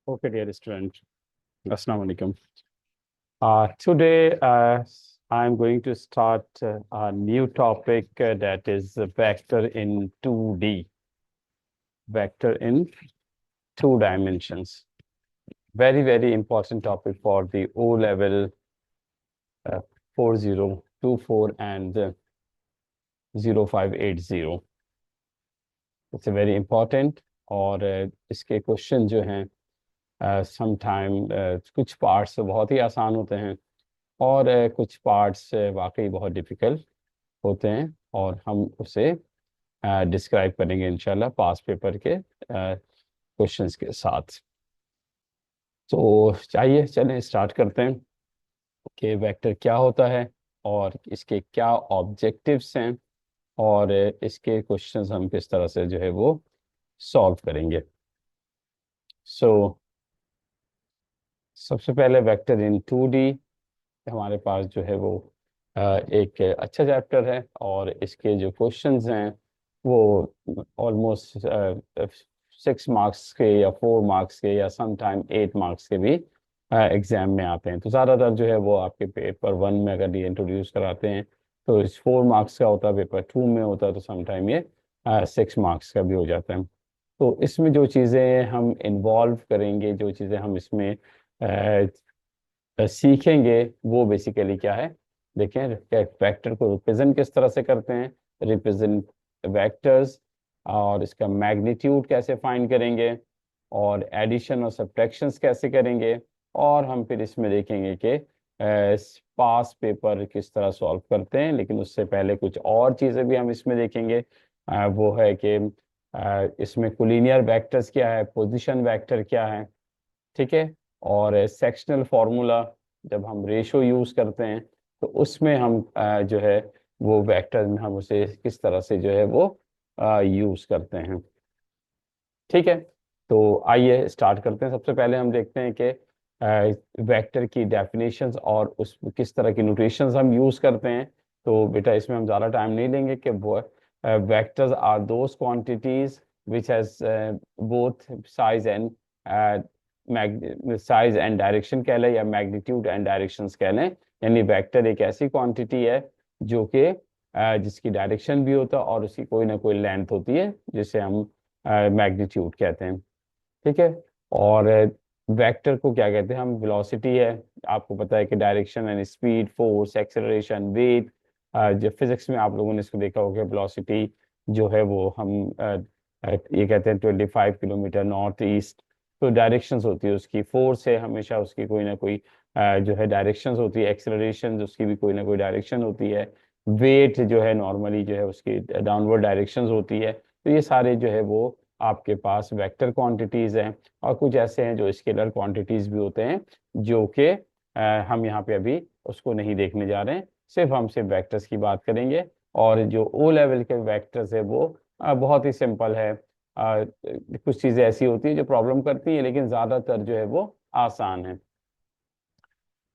Okay, dear student. Assalamu alaikum. Today, I'm going to start a new topic that is vector in 2D, vector in two dimensions. Very, very important topic for the O level 4024 and 0580. It's a very important और इसके question जो हैं sometime कुछ parts बहुत ही आसान होते हैं और कुछ पार्ट्स वाकई बहुत डिफिकल्ट होते हैं और हम उसे डिस्क्राइब करेंगे इंशाल्लाह पास पेपर के क्वेश्चंस के साथ। तो चाहिए चलें स्टार्ट करते हैं कि वेक्टर क्या होता है और इसके क्या ऑब्जेक्टिव्स हैं और इसके क्वेश्चंस हम किस तरह से जो है वो सॉल्व करेंगे। सबसे पहले वेक्टर इन 2D हमारे पास जो है वो एक अच्छा चैप्टर है और इसके जो क्वेश्चंस हैं वो ऑलमोस्ट 6 मार्क्स के या 4 मार्क्स के या समटाइम 8 मार्क्स के भी एग्जाम में आते हैं। तो ज़्यादातर जो है वो आपके पेपर 1 में अगर ये इंट्रोड्यूस कराते हैं तो इस 4 मार्क्स का होता है, पेपर 2 में होता है तो समटाइम ये 6 मार्क्स का भी हो जाता है। तो इसमें जो चीज़ें हम इन्वॉल्व करेंगे, जो चीज़ें हम इसमें सीखेंगे वो बेसिकली क्या है, देखें वेक्टर को रिप्रेजेंट किस तरह से करते हैं, रिप्रेजेंट वेक्टर्स, और इसका मैग्नीट्यूड कैसे फाइंड करेंगे और एडिशन और सब्ट्रैक्शंस कैसे करेंगे, और हम फिर इसमें देखेंगे कि पास पेपर किस तरह सॉल्व करते हैं। लेकिन उससे पहले कुछ और चीज़ें भी हम इसमें देखेंगे। वो है कि इसमें कोलिनियर वेक्टर्स क्या है, पोजीशन वेक्टर क्या है, ठीक है, और सेक्शनल फार्मूला जब हम रेशो यूज करते हैं तो उसमें हम जो है वो वेक्टर में हम उसे किस तरह से जो है वो यूज करते हैं। ठीक है, तो आइए स्टार्ट करते हैं। सबसे पहले हम देखते हैं कि वेक्टर की डेफिनेशंस और उस किस तरह की नोटेशंस हम यूज करते हैं। तो बेटा इसमें हम ज़्यादा टाइम नहीं लेंगे कि vectors are those quantities which has both size and size and direction कह लें या मैग्नीट्यूड एंड डायरेक्शंस कह लें। यानी वेक्टर एक ऐसी क्वांटिटी है जो कि जिसकी डायरेक्शन भी होता है और उसकी कोई ना कोई लेंथ होती है जिसे हम मैग्नीट्यूड कहते हैं। ठीक है, और वेक्टर को क्या कहते हैं हम, वेलोसिटी है। आपको पता है कि direction and speed, force, acceleration, weight, जो फिजिक्स में आप लोगों ने इसको देखा होगा, वेलोसिटी जो है वो हम ये कहते हैं 25 किलोमीटर नॉर्थ ईस्ट। तो डायरेक्शंस होती है उसकी, फोर्स है हमेशा उसकी कोई ना कोई जो है डायरेक्शंस होती है, एक्सेलरेशन उसकी भी कोई ना कोई डायरेक्शन होती है, वेट जो है नॉर्मली जो है उसकी डाउनवर्ड डायरेक्शंस होती है। तो ये सारे जो है वो आपके पास वेक्टर क्वांटिटीज हैं। और कुछ ऐसे हैं जो स्केलर क्वांटिटीज भी होते हैं जो कि हम यहाँ पे अभी उसको नहीं देखने जा रहे हैं, सिर्फ वेक्टर्स की बात करेंगे। और जो ओ लेवल के वेक्टर्स है वो बहुत ही सिंपल है। कुछ चीज़ें ऐसी होती हैं जो प्रॉब्लम करती हैं लेकिन ज़्यादातर जो है वो आसान है।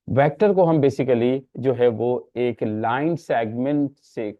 वेक्टर को हम बेसिकली जो है वो एक लाइन सेगमेंट से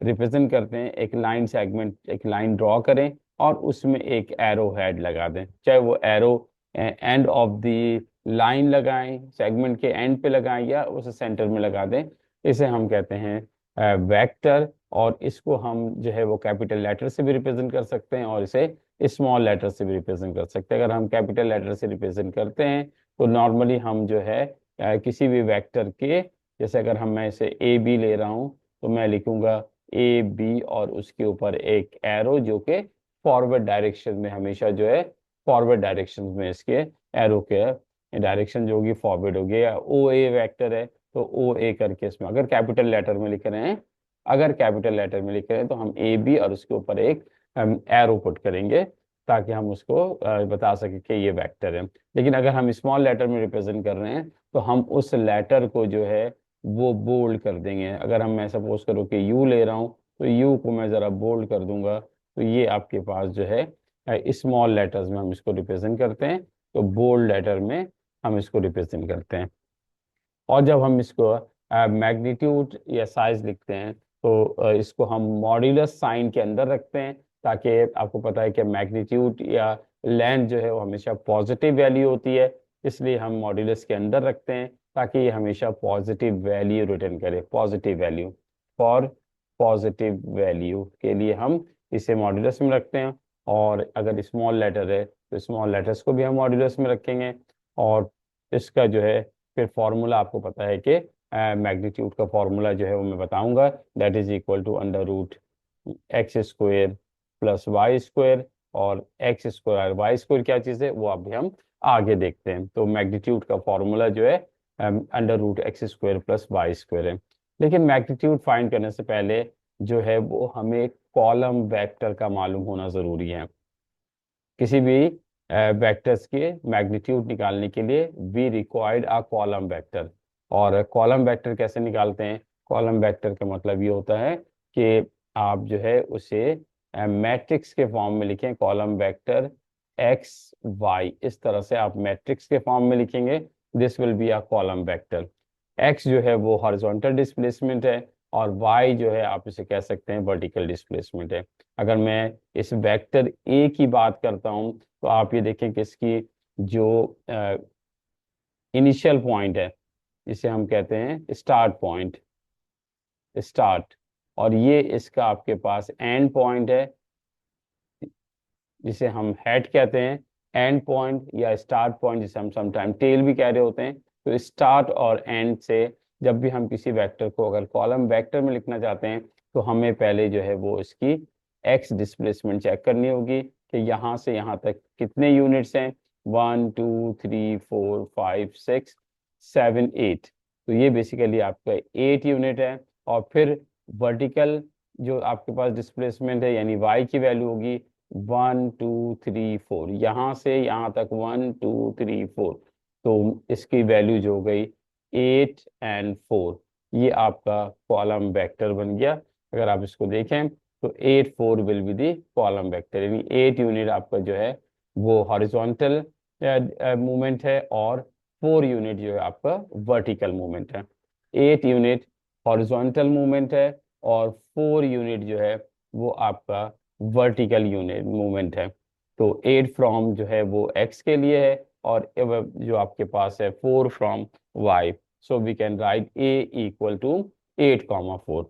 रिप्रेजेंट करते हैं। एक लाइन सेगमेंट, एक लाइन ड्रॉ करें और उसमें एक एरो हेड लगा दें, चाहे वो arrow end of the line लगाएं, सेगमेंट के एंड पे लगाएं या उसे सेंटर में लगा दें। इसे हम कहते हैं वेक्टर। और इसको हम जो है वो कैपिटल लेटर से भी रिप्रेजेंट कर सकते हैं और इसे स्मॉल लेटर से भी रिप्रेजेंट कर सकते हैं। अगर हम कैपिटल लेटर से रिप्रेजेंट करते हैं तो नॉर्मली हम जो है किसी भी वेक्टर के, जैसे अगर मैं इसे ए बी ले रहा हूँ तो मैं लिखूंगा ए बी और उसके ऊपर एक एरो जो कि फॉरवर्ड डायरेक्शन में, हमेशा जो है फॉरवर्ड डायरेक्शन में इसके एरो के डायरेक्शन जो होगी फॉरवर्ड होगी। या ओ ए वेक्टर है तो ओ ए करके इसमें अगर कैपिटल लेटर में लिख रहे हैं, अगर कैपिटल लेटर में लिख रहे हैं तो हम ए बी और उसके ऊपर एक एरो पुट करेंगे ताकि हम उसको बता सकें कि ये वेक्टर है। लेकिन अगर हम स्मॉल लेटर में रिप्रेजेंट कर रहे हैं तो हम उस लेटर को जो है वो बोल्ड कर देंगे। अगर मैं सपोज करूँ कि यू ले रहा हूँ तो यू को मैं ज़रा बोल्ड कर दूंगा। तो ये आपके पास जो है स्मॉल लेटर्स में हम इसको रिप्रेजेंट करते हैं, तो बोल्ड लेटर में हम इसको रिप्रेजेंट करते हैं। और जब हम इसको मैग्नीट्यूड या साइज लिखते हैं तो इसको हम मॉड्यूलस साइन के अंदर रखते हैं, ताकि आपको पता है कि मैग्नीट्यूड या लेंथ जो है वो हमेशा पॉजिटिव वैल्यू होती है, इसलिए हम मॉड्यूलस के अंदर रखते हैं ताकि ये हमेशा पॉजिटिव वैल्यू रिटर्न करे, positive value. For positive value के लिए हम इसे मॉड्यूलस में रखते हैं। और अगर स्मॉल लेटर है तो स्मॉल लेटर्स को भी हम मॉड्यूलस में रखेंगे। और इसका जो है फिर फॉर्मूला आपको पता है कि मैग्नीट्यूड का फॉर्मूला जो है वो मैं बताऊंगा, that is equal to under root X square plus Y square. और एक्स स्क्वायर वाई स्क्वायर क्या चीज़ है वो अभी हम आगे देखते हैं। तो मैग्नीट्यूड का फॉर्मूला जो है under root X square plus Y square है। लेकिन मैग्नीट्यूड फाइंड करने से पहले जो है वो हमें कॉलम वेक्टर का मालूम होना ज़रूरी है। किसी भी वेक्टर्स के मैग्नीट्यूड निकालने के लिए we required a column vector. और कॉलम वेक्टर कैसे निकालते हैं? कॉलम वेक्टर का मतलब ये होता है कि आप जो है उसे मैट्रिक्स के फॉर्म में लिखें, कॉलम वेक्टर एक्स वाई, इस तरह से आप मैट्रिक्स के फॉर्म में लिखेंगे, this will be a column vector. X जो है वो हॉरिजॉन्टल डिस्प्लेसमेंट है, और वाई जो है आप इसे कह सकते हैं वर्टिकल डिस्प्लेसमेंट है। अगर मैं इस वेक्टर ए की बात करता हूं तो आप ये देखें कि इसकी जो इनिशियल पॉइंट है, जिसे हम कहते हैं स्टार्ट पॉइंट, स्टार्ट, और ये इसका आपके पास एंड पॉइंट है जिसे हम हेड कहते हैं। एंड पॉइंट या स्टार्ट पॉइंट जिसे हम समटाइम टेल भी कह रहे होते हैं। तो स्टार्ट और एंड से जब भी हम किसी वेक्टर को अगर कॉलम वेक्टर में लिखना चाहते हैं तो हमें पहले जो है वो इसकी एक्स डिस्प्लेसमेंट चेक करनी होगी कि यहाँ से यहाँ तक कितने यूनिट्स हैं, 1 2 3 4 5 6 7 8। तो ये बेसिकली आपका 8 यूनिट है। और फिर वर्टिकल जो आपके पास डिस्प्लेसमेंट है यानी वाई की वैल्यू होगी 1 2 3 4, यहाँ से यहाँ तक 1 2 3 4। तो इसकी वैल्यू जो हो गई 8 और 4, ये आपका कॉलम वेक्टर बन गया। अगर आप इसको देखें तो 8 4 will be the column vector, यानी 8 यूनिट आपका जो है वो हॉरिजॉन्टल मूवमेंट है, और 4 यूनिट जो है आपका वर्टिकल मूवमेंट है। 8 यूनिट हॉरिजॉन्टल मूवमेंट है, और 4 यूनिट जो है वो आपका वर्टिकल यूनिट मूवमेंट है। तो 8 फ्रॉम जो है वो एक्स के लिए है, और जो आपके पास है 4 from Y. So we can write A equal to 8 4।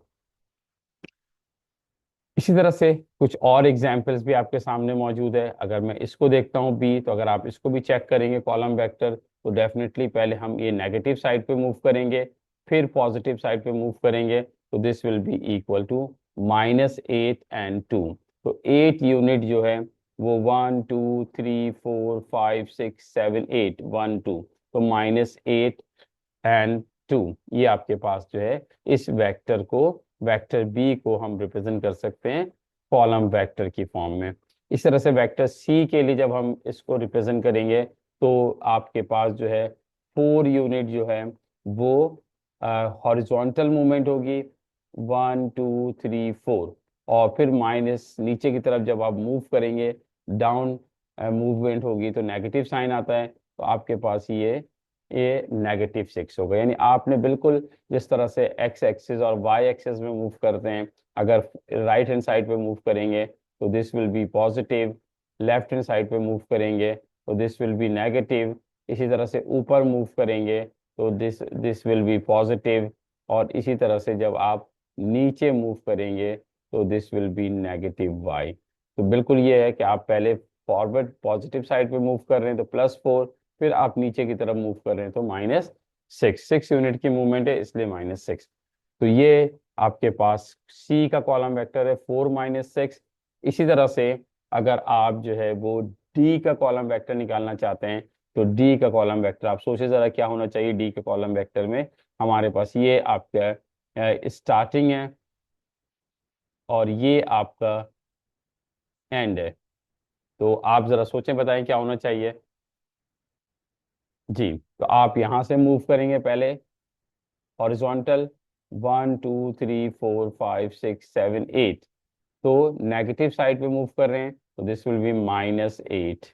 इसी तरह से कुछ और एग्जाम्पल्स भी आपके सामने मौजूद है। अगर मैं इसको देखता हूँ बी, तो अगर आप इसको भी चेक करेंगे कॉलम वेक्टर, तो डेफिनेटली पहले हम ये नेगेटिव साइड पे मूव करेंगे, फिर पॉजिटिव साइड पे मूव करेंगे। तो this will be equal to -8 और 2। तो 8 यूनिट जो है वो 1 2 3 4 5 6 7 8, 1 2। तो -8 और 2, ये आपके पास जो है इस वेक्टर को, वेक्टर बी को हम रिप्रेजेंट कर सकते हैं कॉलम वेक्टर की फॉर्म में। इस तरह से वेक्टर सी के लिए जब हम इसको रिप्रेजेंट करेंगे तो आपके पास जो है 4 यूनिट जो है वो हॉरिजॉन्टल मूवमेंट होगी, 1 2 3 4। और फिर माइनस नीचे की तरफ जब आप मूव करेंगे, डाउन मूवमेंट होगी तो नेगेटिव साइन आता है, तो आपके पास ये -6 होगा। यानी आपने बिल्कुल जिस तरह से एक्स एक्सिस और वाई एक्सिस में मूव करते हैं, अगर राइट हैंड साइड पे मूव करेंगे तो this will B positive, left hand side पे मूव करेंगे तो दिस विल बी नेगेटिव, इसी तरह से ऊपर मूव करेंगे तो this this will B positive, और इसी तरह से जब आप नीचे मूव करेंगे तो दिस विल बी -y। तो बिल्कुल ये है कि आप पहले फॉरवर्ड पॉजिटिव साइड पे मूव कर रहे हैं तो +4, फिर आप नीचे की तरफ मूव कर रहे हैं तो -6 यूनिट की मूवमेंट है, इसलिए -6। तो ये आपके पास सी का कॉलम वेक्टर है 4 - 6। इसी तरह से अगर आप जो है वो डी का कॉलम वेक्टर निकालना चाहते हैं, तो डी का कॉलम वेक्टर आप सोचे जरा क्या होना चाहिए डी के कॉलम वेक्टर में। हमारे पास ये आपका स्टार्टिंग है, और ये आपका एंड है। तो आप जरा सोचें, बताएं क्या होना चाहिए। जी, तो आप यहां से मूव करेंगे पहले हॉरिजॉन्टल 1 2 3 4 5 6 7 8। तो नेगेटिव साइड पे मूव कर रहे हैं तो दिस विल बी -8।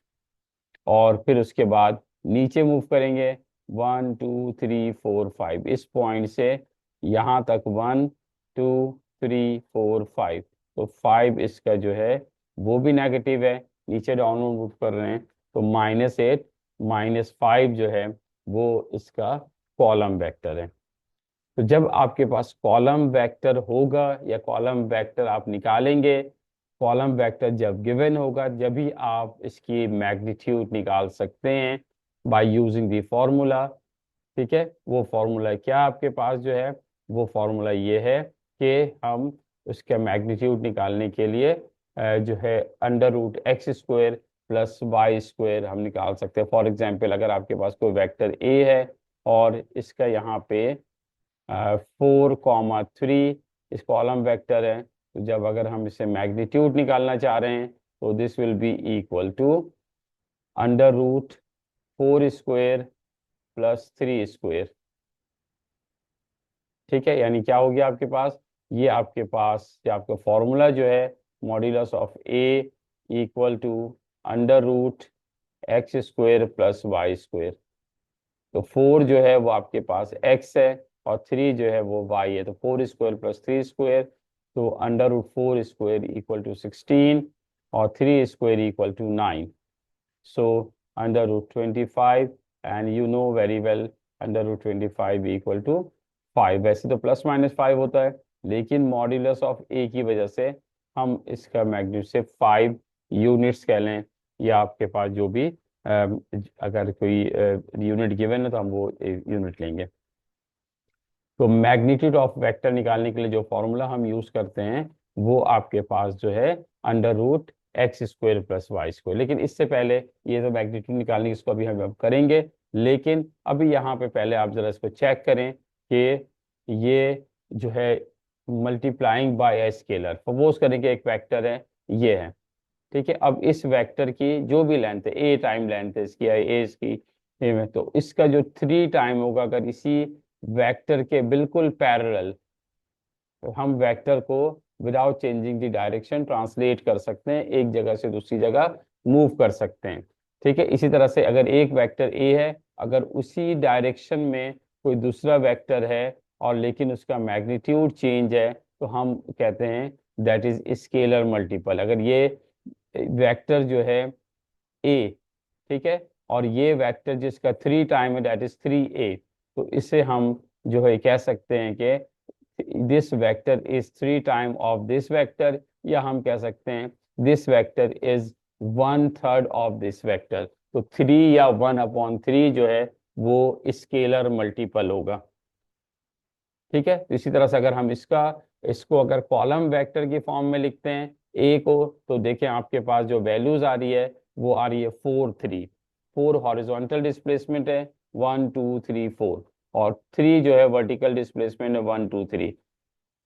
और फिर उसके बाद नीचे मूव करेंगे 1 2 3 4 5, इस पॉइंट से यहाँ तक 1 2 3 4 5। तो 5 इसका जो है वो भी नेगेटिव है, नीचे डाउनवर्ड मूव कर रहे हैं, तो -8 -5 जो है वो इसका कॉलम वेक्टर है। तो जब आपके पास कॉलम वेक्टर होगा या कॉलम वेक्टर आप निकालेंगे, कॉलम वेक्टर जब गिवन होगा जब ही आप इसकी मैग्नीट्यूड निकाल सकते हैं बाय यूजिंग दी फॉर्मूला। ठीक है, वो फॉर्मूला क्या आपके पास जो है, वो फॉर्मूला ये है कि हम उसका मैग्नीट्यूड निकालने के लिए जो है √x² + y² हम निकाल सकते हैं। फॉर एग्जांपल अगर आपके पास कोई वेक्टर a है और इसका यहाँ पे 4,3 इस कॉलम वेक्टर है, तो जब अगर हम इसे मैग्नीट्यूड निकालना चाह रहे हैं तो this will be equal to √4² + 3²। ठीक है, यानी क्या हो गया आपके पास, ये आपके पास ये आपका फॉर्मूला जो है modulus of a equal to √x² + y²। तो 4 जो है वो आपके पास x है और 3 जो है वो y है, तो 4² + 3², तो √4² इक्वल टू 16 और 3² equal to 9। So √25 and you know very well √25 equal to 5। वैसे तो ±5 होता है, लेकिन मॉड्यूलस ऑफ a की वजह से हम इसका मैग्नीट्यूड से 5 यूनिट्स कह लें, या आपके पास जो भी अगर कोई यूनिट गिवन है तो हम वो यूनिट लेंगे। तो मैग्नीट्यूड ऑफ वेक्टर निकालने के लिए जो फॉर्मूला हम यूज करते हैं वो आपके पास जो है √x² + y²। लेकिन इससे पहले ये तो मैग्नीट्यूड निकालने की इसको अभी हम अब करेंगे, लेकिन अभी यहाँ पे पहले आप जरा इसको चेक करें कि ये जो है multiplying by a scalar, suppose करें कि एक वेक्टर है, ये है। ठीक है, अब इस वेक्टर की जो भी लेंथ है, a टाइम लेंथ है इसकी, ए इसकी a में, तो इसका जो 3 टाइम होगा अगर इसी वेक्टर के बिल्कुल पैरेलल, तो हम वेक्टर को without changing the direction translate कर सकते हैं, एक जगह से दूसरी जगह मूव कर सकते हैं। ठीक है, इसी तरह से अगर एक वेक्टर a है, अगर उसी डायरेक्शन में कोई दूसरा वेक्टर है और लेकिन उसका मैग्नीट्यूड चेंज है, तो हम कहते हैं दैट इज स्केलर मल्टीपल। अगर ये वेक्टर जो है a, ठीक है, और ये वेक्टर जिसका 3 टाइम है दैट इज 3a, तो इसे हम जो है कह सकते हैं कि this vector is 3 time of this vector, या हम कह सकते हैं this vector is 1/3 of this vector. तो 3 या 1/3 जो है वो स्केलर मल्टीपल होगा। ठीक है, तो इसी तरह से अगर हम इसको अगर कॉलम वेक्टर की फॉर्म में लिखते हैं ए को, तो देखें आपके पास जो वैल्यूज आ रही है वो आ रही है 4 3। 4 हॉरिजॉन्टल डिस्प्लेसमेंट है, 1 2 3 4, और 3 जो है वर्टिकल डिस्प्लेसमेंट है, 1 2 3।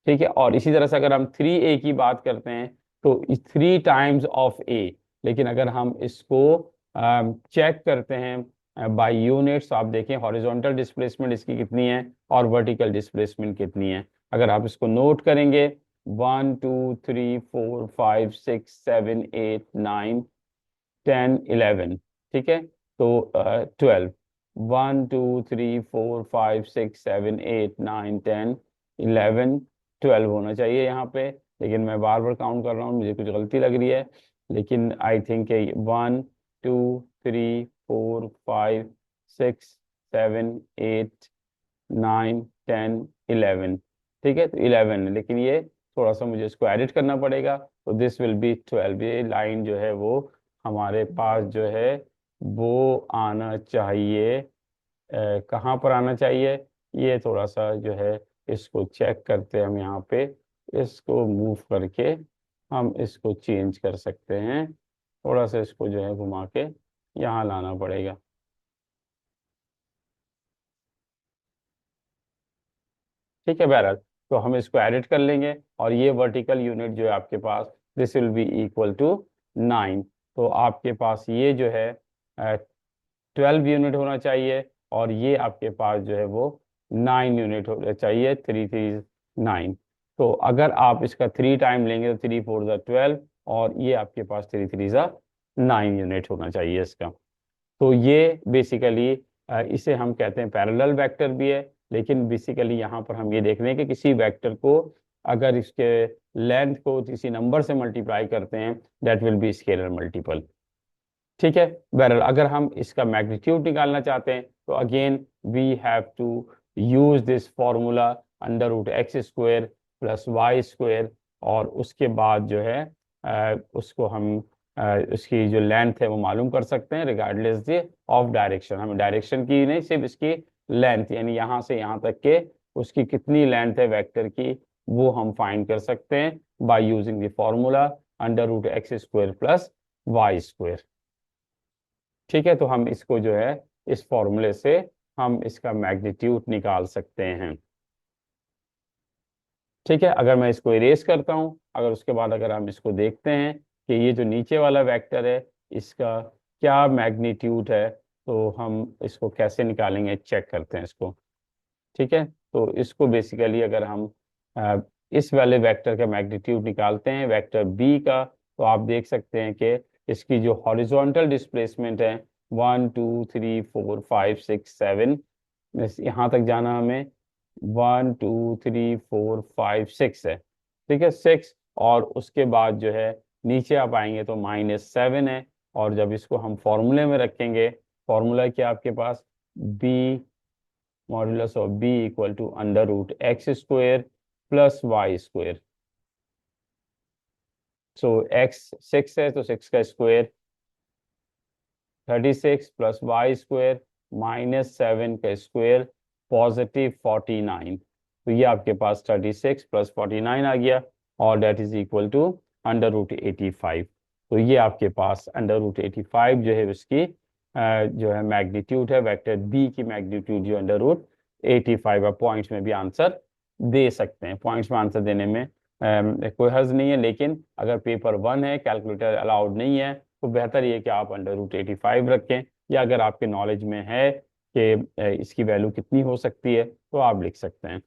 ठीक है, और इसी तरह से अगर हम 3a की बात करते हैं तो 3 टाइम्स ऑफ a, लेकिन अगर हम इसको चेक करते हैं बाय यूनिट्स, तो आप देखें हॉरिजॉन्टल डिस्प्लेसमेंट इसकी कितनी है और वर्टिकल डिस्प्लेसमेंट कितनी है। अगर आप इसको नोट करेंगे 1 2 3 4 5 6 7 8 9 10 11, ठीक है, तो 12, 1 2 3 4 5 6 7 8 9 10 11 12 होना चाहिए यहाँ पे, लेकिन मैं बार बार काउंट कर रहा हूँ, मुझे कुछ गलती लग रही है, लेकिन आई थिंक 1 2 3 4 5 6 7 8 9 10 11। ठीक है, तो 11 है, लेकिन ये थोड़ा सा मुझे इसको एडिट करना पड़ेगा, तो दिस विल बी 12। ये लाइन जो है वो हमारे पास जो है वो आना चाहिए, कहाँ पर आना चाहिए, ये थोड़ा सा जो है इसको चेक करते हैं हम यहाँ पे, इसको मूव करके हम इसको चेंज कर सकते हैं, थोड़ा सा इसको जो है घुमा के यहाँ लाना पड़ेगा। ठीक है, बहरहाल तो हम इसको एडिट कर लेंगे, और ये वर्टिकल यूनिट जो है आपके पास this will be equal to 9। तो आपके पास ये जो है 12 यूनिट होना चाहिए, और ये आपके पास जो है वो 9 यूनिट होना चाहिए, 3 3 9। तो अगर आप इसका 3 टाइम लेंगे तो 3 4 ज़ा 12, और ये आपके पास 3 3 ज़ा 9 यूनिट होना चाहिए इसका। तो ये बेसिकली इसे हम कहते हैं पैरेलल वेक्टर भी है, लेकिन बेसिकली यहाँ पर हम ये देख रहे हैं कि किसी वेक्टर को अगर इसके लेंथ को किसी नंबर से मल्टीप्लाई करते हैं that will B scalar multiple. ठीक है। बहरहाल अगर हम इसका मैग्नीट्यूड निकालना चाहते हैं तो again we have to use this formula under root X square plus Y square, और उसके बाद जो है उसको हम उसकी जो लेंथ है वो मालूम कर सकते हैं रिगार्डलेस द ऑफ डायरेक्शन। हमें डायरेक्शन की नहीं, सिर्फ इसकी लेंथ यानी यहाँ से यहाँ तक के उसकी कितनी लेंथ है वेक्टर की वो हम फाइंड कर सकते हैं by using the formula under root X square plus Y square. ठीक है, तो हम इसको जो है इस फॉर्मूले से हम इसका मैग्नीट्यूड निकाल सकते हैं। ठीक है, अगर मैं इसको इरेज करता हूं, अगर उसके बाद अगर हम इसको देखते हैं कि ये जो नीचे वाला वेक्टर है इसका क्या मैग्नीट्यूड है, तो हम इसको कैसे निकालेंगे चेक करते हैं इसको। ठीक है, तो इसको बेसिकली अगर हम इस वाले वेक्टर का मैग्नीट्यूड निकालते हैं वेक्टर बी का, तो आप देख सकते हैं कि इसकी जो हॉरिजॉन्टल डिस्प्लेसमेंट है 1 2 3 4 5 6 7, यहाँ तक जाना हमें 1 2 3 4 5 6 है। ठीक है, 6, और उसके बाद जो है नीचे आप आएंगे तो -7 है, और जब इसको हम फॉर्मूले में रखेंगे, फॉर्मूला क्या आपके पास, B modulus of B equal to under root X square plus Y square. So X 6 है तो 6 का स्क्वायर 36 प्लस वाई स्क्वायर -7 का स्क्वायर +49। तो ये आपके पास 36 प्लस 49 आ गया, और that is equal to under root 85। तो ये आपके पास अंडर रूट 85 जो है उसकी जो है मैग्नीट्यूड है वेक्टर बी की मैग्नीट्यूड जो अंडर रूट 85 है। पॉइंट्स में भी आंसर दे सकते हैं, पॉइंट्स में आंसर देने में कोई हर्ज नहीं है, लेकिन अगर पेपर 1 है कैलकुलेटर अलाउड नहीं है तो बेहतर ये कि आप अंडर रूट 85 रखें, या अगर आपके नॉलेज में है कि इसकी वैल्यू कितनी हो सकती है तो आप लिख सकते हैं।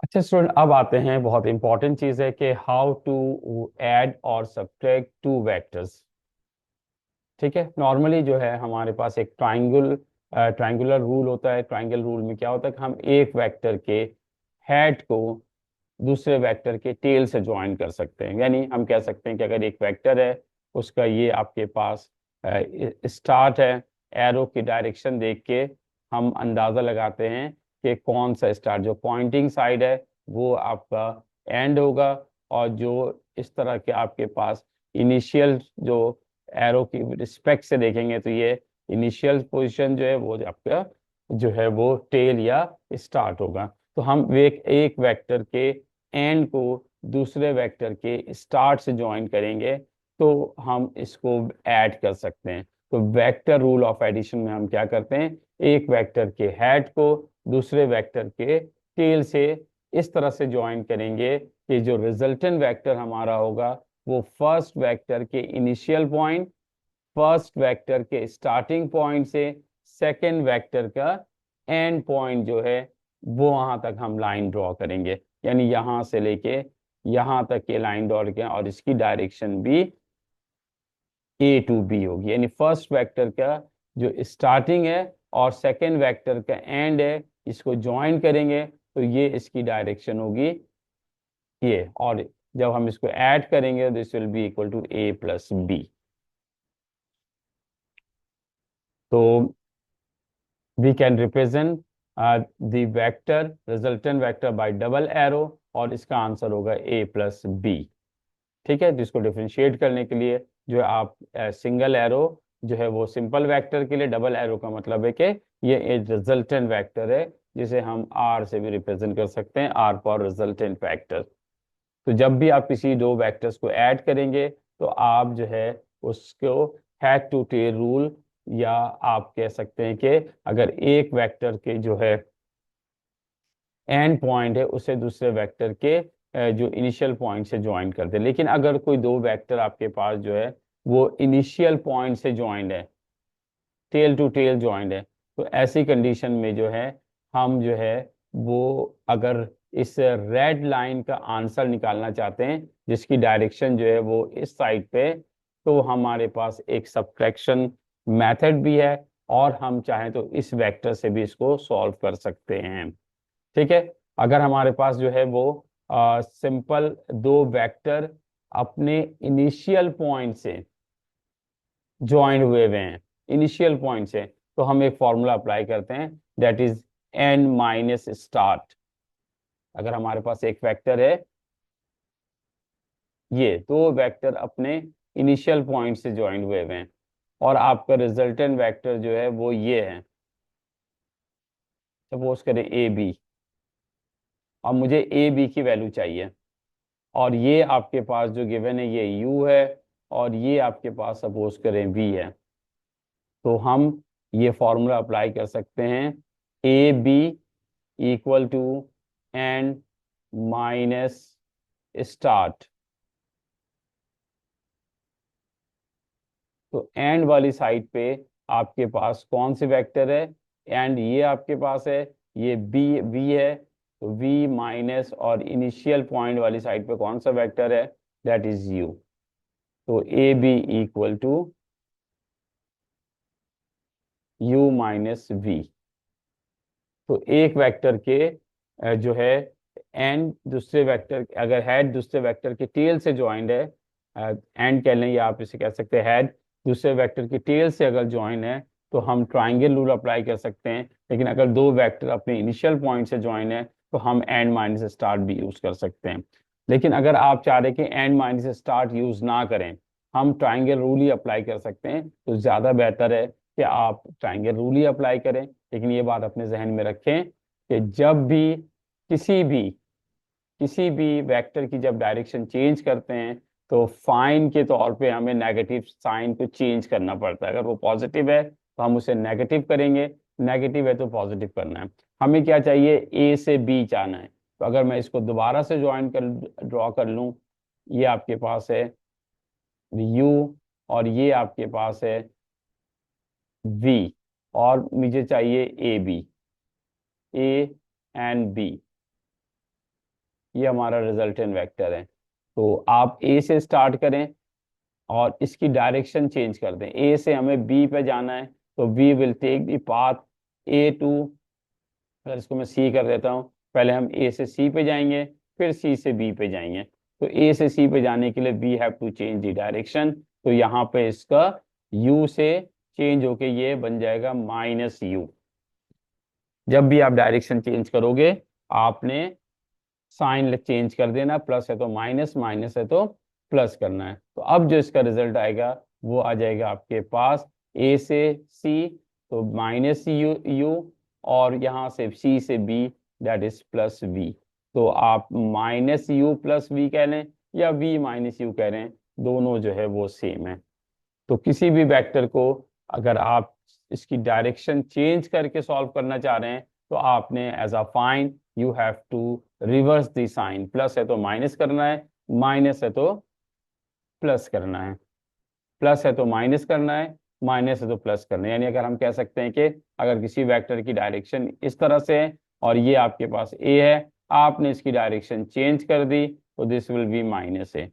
अच्छा स्टूडेंट, अब आते हैं बहुत इंपॉर्टेंट चीज है कि हाउ टू ऐड और सब्ट्रैक्ट टू वेक्टर्स। ठीक है, नॉर्मली जो है हमारे पास एक ट्राइंगुलर रूल होता है। ट्राइंगल रूल में क्या होता है कि हम एक वेक्टर के हेड को दूसरे वेक्टर के टेल से ज्वाइन कर सकते हैं। यानी हम कह सकते हैं कि अगर एक वेक्टर है उसका ये आपके पास स्टार्ट है, एरो की डायरेक्शन देख के हम अंदाजा लगाते हैं कि कौन सा स्टार्ट, जो पॉइंटिंग साइड है वो आपका एंड होगा, और जो इस तरह के आपके पास इनिशियल जो एरो की रिस्पेक्ट से देखेंगे तो ये इनिशियल पोजीशन जो है वो आपका जो है वो टेल या स्टार्ट होगा। तो हम एक वेक्टर के एंड को दूसरे वेक्टर के स्टार्ट से ज्वाइन करेंगे तो हम इसको ऐड कर सकते हैं। तो वेक्टर रूल ऑफ एडिशन में हम क्या करते हैं, एक वेक्टर के हेड को दूसरे वेक्टर के टेल से इस तरह से ज्वाइन करेंगे कि जो रिजल्टेंट वेक्टर हमारा होगा वो फर्स्ट वेक्टर के इनिशियल पॉइंट, फर्स्ट वेक्टर के स्टार्टिंग पॉइंट से सेकेंड वेक्टर का एंड पॉइंट जो है वो वहां तक हम लाइन ड्रॉ करेंगे। यानी यहां से लेके यहां तक ये लाइन ड्रॉ करें, और इसकी डायरेक्शन भी ए टू बी होगी। यानी फर्स्ट वेक्टर का जो स्टार्टिंग है और सेकेंड वेक्टर का एंड है इसको ज्वाइन करेंगे तो ये इसकी डायरेक्शन होगी ये, और जब हम इसको ऐड करेंगे this will be equal to A plus B. तो we can represent the vector resultant vector by double arrow, और इसका आंसर होगा ए प्लस बी। ठीक है, जिसको डिफरेंशिएट करने के लिए जो है आप सिंगल एरो जो है वो सिंपल वेक्टर के लिए, डबल एरो का मतलब है कि ये एक रिजल्टेंट वेक्टर है जिसे हम आर से भी रिप्रेजेंट कर सकते हैं, आर फॉर रिजल्टेंट वेक्टर। तो जब भी आप किसी दो वेक्टर्स को ऐड करेंगे तो आप जो है उसको हेड टू टेल रूल, या आप कह सकते हैं कि अगर एक वेक्टर के जो है एंड पॉइंट है उसे दूसरे वेक्टर के जो इनिशियल पॉइंट से ज्वाइन कर दे। लेकिन अगर कोई दो वेक्टर आपके पास जो है वो इनिशियल पॉइंट से ज्वाइंट है, टेल टू टेल ज्वाइंट है, तो ऐसी कंडीशन में जो है हम जो है वो अगर इस रेड लाइन का आंसर निकालना चाहते हैं जिसकी डायरेक्शन जो है वो इस साइड पे, तो हमारे पास एक सब्ट्रैक्शन मेथड भी है और हम चाहें तो इस वेक्टर से भी इसको सॉल्व कर सकते हैं। ठीक है, अगर हमारे पास जो है वो सिंपल दो वेक्टर अपने इनिशियल पॉइंट से ज्वाइन हुए हैं, इनिशियल पॉइंट से, तो हम एक फॉर्मूला अप्लाई करते हैं, that is an minus start. अगर हमारे पास एक वेक्टर है, ये दो वेक्टर अपने इनिशियल पॉइंट से ज्वाइन हुए हैं, और आपका रिजल्टेंट वेक्टर जो है वो ये है, सपोज करें ए बी, और मुझे ए बी की वैल्यू चाहिए, और ये आपके पास जो गिवन है ये u है, और ये आपके पास सपोज करें v है। तो हम ये फॉर्मूला अप्लाई कर सकते हैं, A B equal to end minus start. तो एंड वाली साइड पे आपके पास कौन से वेक्टर है, एंड ये आपके पास है, ये बी वी है, तो वी माइनस, और इनिशियल पॉइंट वाली साइड पे कौन सा वेक्टर है, दैट इज यू। तो A B equal to U minus V. तो एक वेक्टर के जो है एंड दूसरे वेक्टर, अगर हेड दूसरे वेक्टर के टेल से ज्वाइंट है, एंड कह लें या आप इसे कह सकते हैं हेड दूसरे वेक्टर की टेल से अगर ज्वाइन है, तो हम ट्राइंगल रूल अप्लाई कर सकते हैं। लेकिन अगर दो वेक्टर अपने इनिशियल पॉइंट से ज्वाइन है, तो हम एंड माइनस स्टार्ट भी यूज कर सकते हैं। लेकिन अगर आप चाह रहे कि एंड माइनस स्टार्ट यूज ना करें, हम ट्राइंगल रूल ही अप्लाई कर सकते हैं, तो ज्यादा बेहतर है कि आप ट्राइंगल रूल ही अप्लाई करें। लेकिन ये बात अपने जहन में रखें कि जब भी किसी भी किसी भी वेक्टर की जब डायरेक्शन चेंज करते हैं, तो फाइन के तौर पे हमें नेगेटिव साइन को चेंज करना पड़ता है। अगर वो पॉजिटिव है तो हम उसे नेगेटिव करेंगे, नेगेटिव है तो पॉजिटिव करना है। हमें क्या चाहिए, ए से बी जाना है। तो अगर मैं इसको दोबारा से ज्वाइन कर ड्रॉ कर लूं, ये आपके पास है यू, और ये आपके पास है वी, और मुझे चाहिए A B, A and B, ये हमारा रिजल्टेंट वेक्टर है। तो आप ए से स्टार्ट करें और इसकी डायरेक्शन चेंज कर दें, ए से हमें बी पे जाना है, तो we will take the path A to, अगर इसको मैं सी कर देता हूँ, पहले हम ए से सी पे जाएंगे, फिर सी से बी पे जाएंगे। तो ए से सी पे जाने के लिए we have to change the direction. तो यहाँ पे इसका यू से चेंज होके ये बन जाएगा माइनस यू। जब भी आप डायरेक्शन चेंज करोगे, आपने साइन चेंज कर देना, प्लस है तो माइनस, माइनस है तो प्लस करना है। तो अब जो इसका रिजल्ट आएगा वो आ जाएगा आपके पास ए से सी, तो माइनस यू यू, और यहाँ से सी से B, that is plus V. तो आप माइनस यू प्लस वी कह लें या वी माइनस यू कह रहे हैं, दोनों जो है वो सेम है। तो किसी भी वेक्टर को अगर आप इसकी डायरेक्शन चेंज करके सॉल्व करना चाह रहे हैं, तो आपने as a fine you have to reverse the sign, plus है तो माइनस करना है, माइनस है तो प्लस करना है, प्लस है तो माइनस करना है, माइनस है तो प्लस करना है। यानी अगर हम कह सकते हैं कि अगर किसी वेक्टर की डायरेक्शन इस तरह से है और ये आपके पास ए है, आपने इसकी डायरेक्शन चेंज कर दी, तो this will be minus A.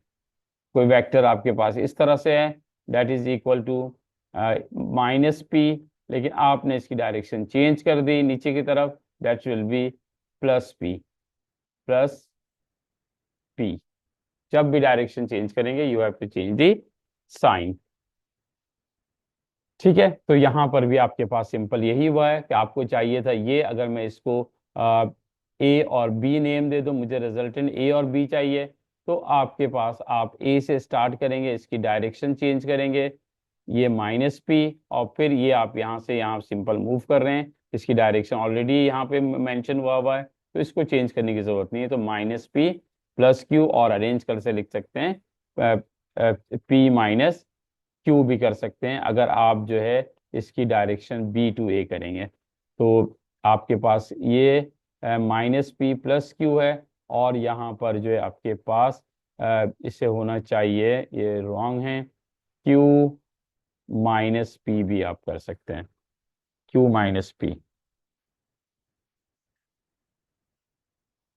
कोई वेक्टर आपके पास इस तरह से है, that is equal to minus P, लेकिन आपने इसकी डायरेक्शन चेंज कर दी नीचे की तरफ, that will be plus P, plus P. जब भी डायरेक्शन चेंज करेंगे you have to change the sign. ठीक है, तो यहाँ पर भी आपके पास सिंपल यही हुआ है कि आपको चाहिए था ये, अगर मैं इसको ए और बी नेम दे दूं, मुझे रिजल्टेंट ए और बी चाहिए, तो आपके पास आप ए से स्टार्ट करेंगे, इसकी डायरेक्शन चेंज करेंगे, ये माइनस पी, और फिर ये आप यहाँ से यहाँ सिंपल मूव कर रहे हैं, इसकी डायरेक्शन ऑलरेडी यहाँ पे मेंशन हुआ हुआ है, तो इसको चेंज करने की जरूरत नहीं है। तो माइनस पी प्लस क्यू, और अरेंज कर से लिख सकते हैं पी माइनस क्यू भी कर सकते हैं, अगर आप जो है इसकी डायरेक्शन बी टू ए करेंगे। तो आपके पास ये माइनस पी प्लस क्यू है, और यहाँ पर जो है आपके पास इसे होना चाहिए, ये रॉन्ग है, क्यू माइनस पी भी आप कर सकते हैं, क्यू माइनस पी।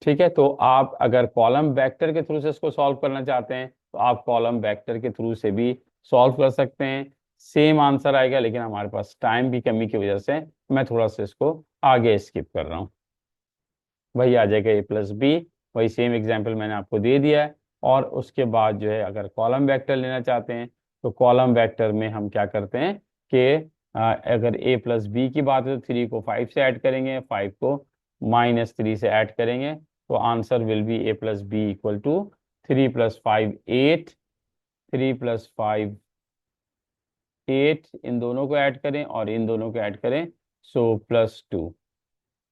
ठीक है, तो आप अगर कॉलम वेक्टर के थ्रू से इसको सॉल्व करना चाहते हैं, तो आप कॉलम वेक्टर के थ्रू से भी सॉल्व कर सकते हैं। सेम आंसर आएगा, लेकिन हमारे पास टाइम की कमी की वजह से मैं थोड़ा सा इसको आगे स्किप कर रहा हूँ। वही आ जाएगा a+b, वही सेम एग्जाम्पल मैंने आपको दे दिया है। और उसके बाद जो है अगर कॉलम वेक्टर लेना चाहते हैं तो कॉलम वेक्टर में हम क्या करते हैं कि अगर a+b की बात है तो 3 को 5 से ऐड करेंगे, 5 को -3 से ऐड करेंगे, तो answer will be a+b equal to 3 + 5 8, 3 + 5 8, इन दोनों को ऐड करें और इन दोनों को ऐड करें, सो +2,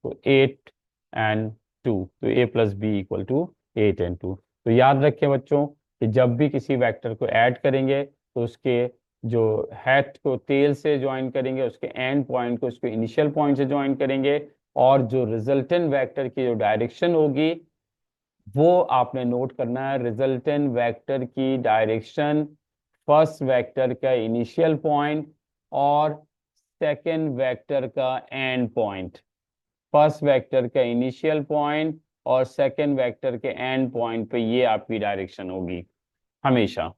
तो 8 and 2, तो a+b इक्वल टू 8 and 2। तो याद रखें बच्चों कि जब भी किसी वेक्टर को ऐड करेंगे तो उसके जो हेड को टेल से ज्वाइन करेंगे, उसके एंड पॉइंट को उसके इनिशियल पॉइंट से ज्वाइन करेंगे, और जो रिजल्टेंट वेक्टर की जो डायरेक्शन होगी वो आपने नोट करना है। रिजल्टेंट वेक्टर की डायरेक्शन फर्स्ट वेक्टर का इनिशियल पॉइंट और सेकेंड वेक्टर का एंड पॉइंट, फर्स्ट वेक्टर का इनिशियल पॉइंट और सेकेंड वेक्टर के एंड पॉइंट पे ये आपकी डायरेक्शन होगी हमेशा।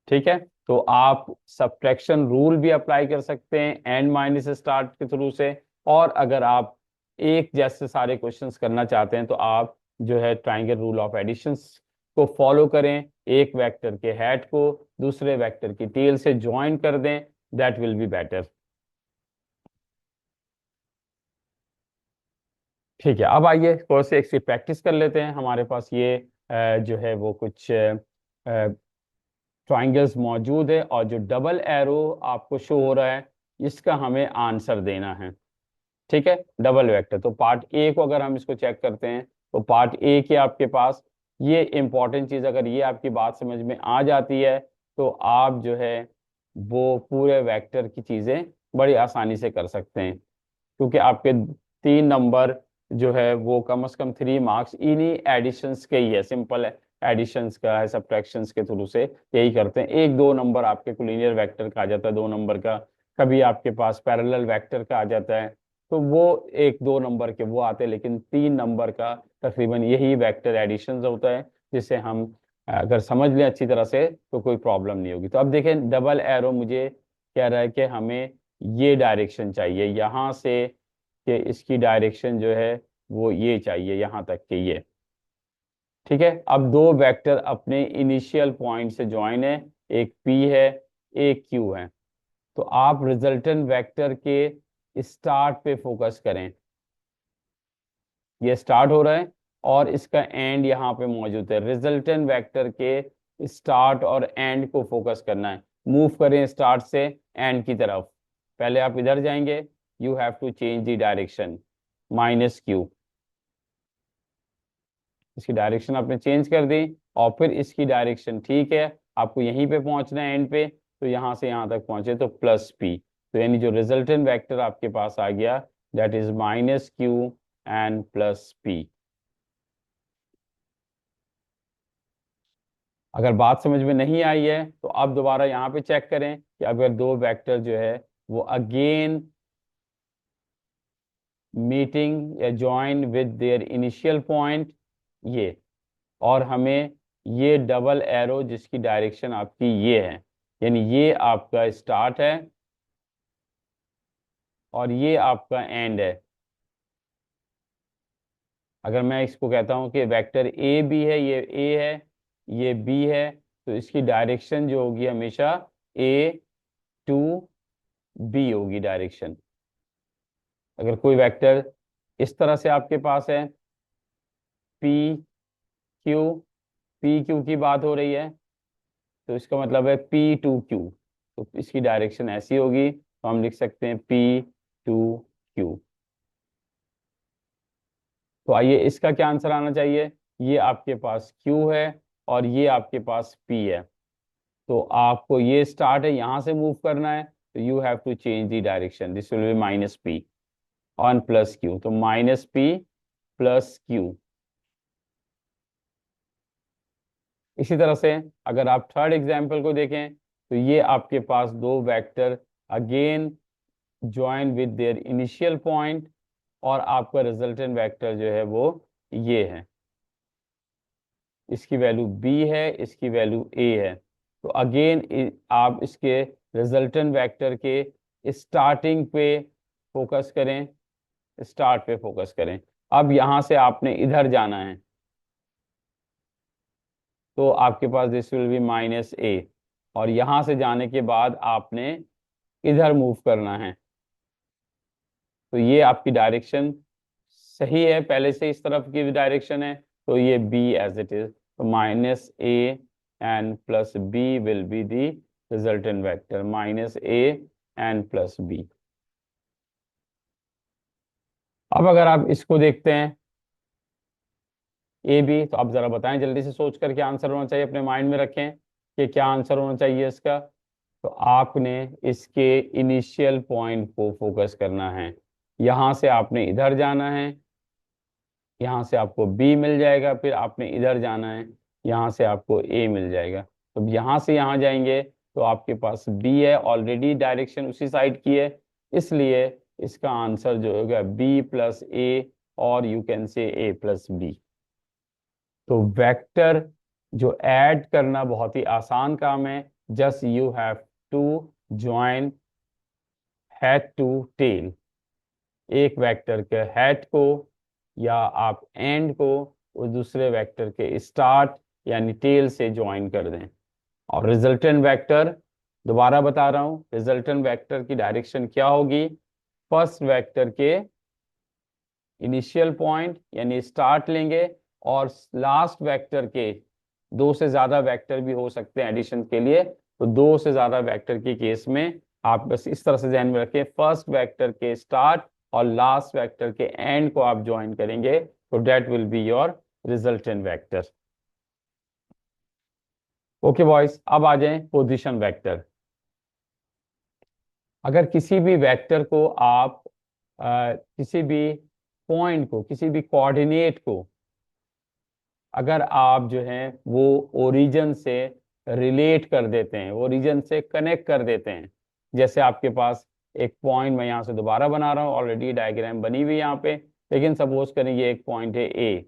ठीक है, तो आप सब्ट्रैक्शन रूल भी अप्लाई कर सकते हैं एंड माइनस स्टार्ट के थ्रू से, और अगर आप एक जैसे सारे क्वेश्चंस करना चाहते हैं तो आप जो है ट्राइंगल रूल ऑफ एडिशंस को फॉलो करें, एक वेक्टर के हेड को दूसरे वेक्टर की टेल से ज्वाइन कर दें, दैट विल बी बेटर। ठीक है, अब आइए थोड़ा सा इसकी प्रैक्टिस कर लेते हैं। हमारे पास ये जो है वो कुछ ट्राइंगल्स मौजूद है, और जो डबल एरो आपको शो हो रहा है इसका हमें आंसर देना है। ठीक है, डबल वेक्टर, तो पार्ट ए को अगर हम इसको चेक करते हैं तो पार्ट ए के आपके पास ये इंपॉर्टेंट चीज, अगर ये आपकी बात समझ में आ जाती है तो आप जो है वो पूरे वेक्टर की चीजें बड़ी आसानी से कर सकते हैं, क्योंकि आपके 3 नंबर जो है वो कम से कम 3 मार्क्स इन्हीं एडिशंस के ही है, सिंपल एडिशंस का है, सब्ट्रैक्शंस के थ्रू से यही करते हैं। 1-2 नंबर आपके कोलिनियर वेक्टर का आ जाता है, 2 नंबर का, कभी आपके पास पैरेलल वेक्टर का आ जाता है, तो वो 1-2 नंबर के वो आते हैं, लेकिन 3 नंबर का तकरीबन यही वेक्टर एडिशंस होता है, जिसे हम अगर समझ लें अच्छी तरह से तो कोई प्रॉब्लम नहीं होगी। तो अब देखें, डबल एरो मुझे कह रहा है कि हमें ये डायरेक्शन चाहिए यहाँ से, कि इसकी डायरेक्शन जो है वो ये चाहिए यहाँ तक के ये। ठीक है, अब दो वेक्टर अपने इनिशियल पॉइंट से ज्वाइन है, एक P है एक Q है, तो आप रिजल्टेंट वेक्टर के स्टार्ट पे फोकस करें। ये स्टार्ट हो रहा है और इसका एंड यहाँ पे मौजूद है, रिजल्टेंट वेक्टर के स्टार्ट और एंड को फोकस करना है। मूव करें स्टार्ट से एंड की तरफ, पहले आप इधर जाएंगे, you have to change the direction, -Q, इसकी डायरेक्शन आपने चेंज कर दी, और फिर इसकी डायरेक्शन ठीक है, आपको यहीं पे पहुंचना है एंड पे, तो यहाँ से यहाँ तक पहुंचे तो +P, तो यानी जो रिजल्टेंट वेक्टर आपके पास आ गया that is -Q and +P। अगर बात समझ में नहीं आई है तो अब दोबारा यहाँ पे चेक करें कि अगर दो वेक्टर जो है वो अगेन मीटिंग या join with their initial point ये, और हमें ये डबल एरो जिसकी डायरेक्शन आपकी ये है, यानी ये आपका स्टार्ट है और ये आपका एंड है। अगर मैं इसको कहता हूं कि वेक्टर ए बी है, ये ए है ये बी है, तो इसकी डायरेक्शन जो होगी हमेशा A to B होगी डायरेक्शन। अगर कोई वेक्टर इस तरह से आपके पास है, P Q, PQ की बात हो रही है, तो इसका मतलब है P to Q, तो इसकी डायरेक्शन ऐसी होगी, तो हम लिख सकते हैं P to Q। तो आइए इसका क्या आंसर आना चाहिए, ये आपके पास Q है और ये आपके पास P है, तो आपको ये स्टार्ट है, यहां से मूव करना है, तो you have to change the direction, this will be -P on +Q, तो -P + Q। इसी तरह से अगर आप थर्ड एग्जाम्पल को देखें तो ये आपके पास दो vector again join with their initial point, और आपका रिजल्टेंट वेक्टर जो है वो ये है, इसकी वैल्यू B है इसकी वैल्यू A है, तो अगेन आप इसके रिजल्टेंट वेक्टर के स्टार्टिंग पे फोकस करें, स्टार्ट पे फोकस करें। अब यहां से आपने इधर जाना है, तो आपके पास दिस विल बी -a, और यहां से जाने के बाद आपने इधर मूव करना है। तो ये आपकी डायरेक्शन सही है, पहले से इस तरफ की डायरेक्शन है, तो ये b एज इट इज, तो -a and plus b will be the resultant vector, -a and plus b। अब अगर आप इसको देखते हैं ए बी, तो आप जरा बताएं जल्दी से सोच कर क्या आंसर होना चाहिए, अपने माइंड में रखें कि क्या आंसर होना चाहिए इसका। तो आपने इसके इनिशियल पॉइंट को फोकस करना है, यहां से आपने इधर जाना है, यहाँ से आपको बी मिल जाएगा, फिर आपने इधर जाना है, यहाँ से आपको ए मिल जाएगा। तो यहाँ से यहाँ जाएंगे तो आपके पास बी है, ऑलरेडी डायरेक्शन उसी साइड की है, इसलिए इसका आंसर जो होगा बी प्लस ए, और you can say A plus B. तो वेक्टर जो ऐड करना बहुत ही आसान काम है, just you have to join head to tail, एक वेक्टर के हेड को या आप एंड को उस दूसरे वेक्टर के स्टार्ट यानी टेल से ज्वाइन कर दें। और रिजल्टेंट वेक्टर, दोबारा बता रहा हूं, रिजल्टेंट वेक्टर की डायरेक्शन क्या होगी, फर्स्ट वेक्टर के इनिशियल पॉइंट यानी स्टार्ट लेंगे, और लास्ट वेक्टर के, दो से ज्यादा वेक्टर भी हो सकते हैं एडिशन के लिए, तो दो से ज्यादा वेक्टर के केस में आप बस इस तरह से ध्यान में रखें, फर्स्ट वेक्टर के स्टार्ट और लास्ट वेक्टर के एंड को आप ज्वाइन करेंगे, तो that will be your resultant vector. Okay boys, अब आ जाएं पोजीशन वेक्टर। अगर किसी भी वेक्टर को आप किसी भी पॉइंट को, किसी भी कोऑर्डिनेट को अगर आप जो है वो ओरिजिन से रिलेट कर देते हैं, ओरिजिन से कनेक्ट कर देते हैं, जैसे आपके पास एक पॉइंट, मैं यहाँ से दोबारा बना रहा हूँ, ऑलरेडी डायग्राम बनी हुई है यहाँ पे, लेकिन सपोज करें ये एक पॉइंट है ए,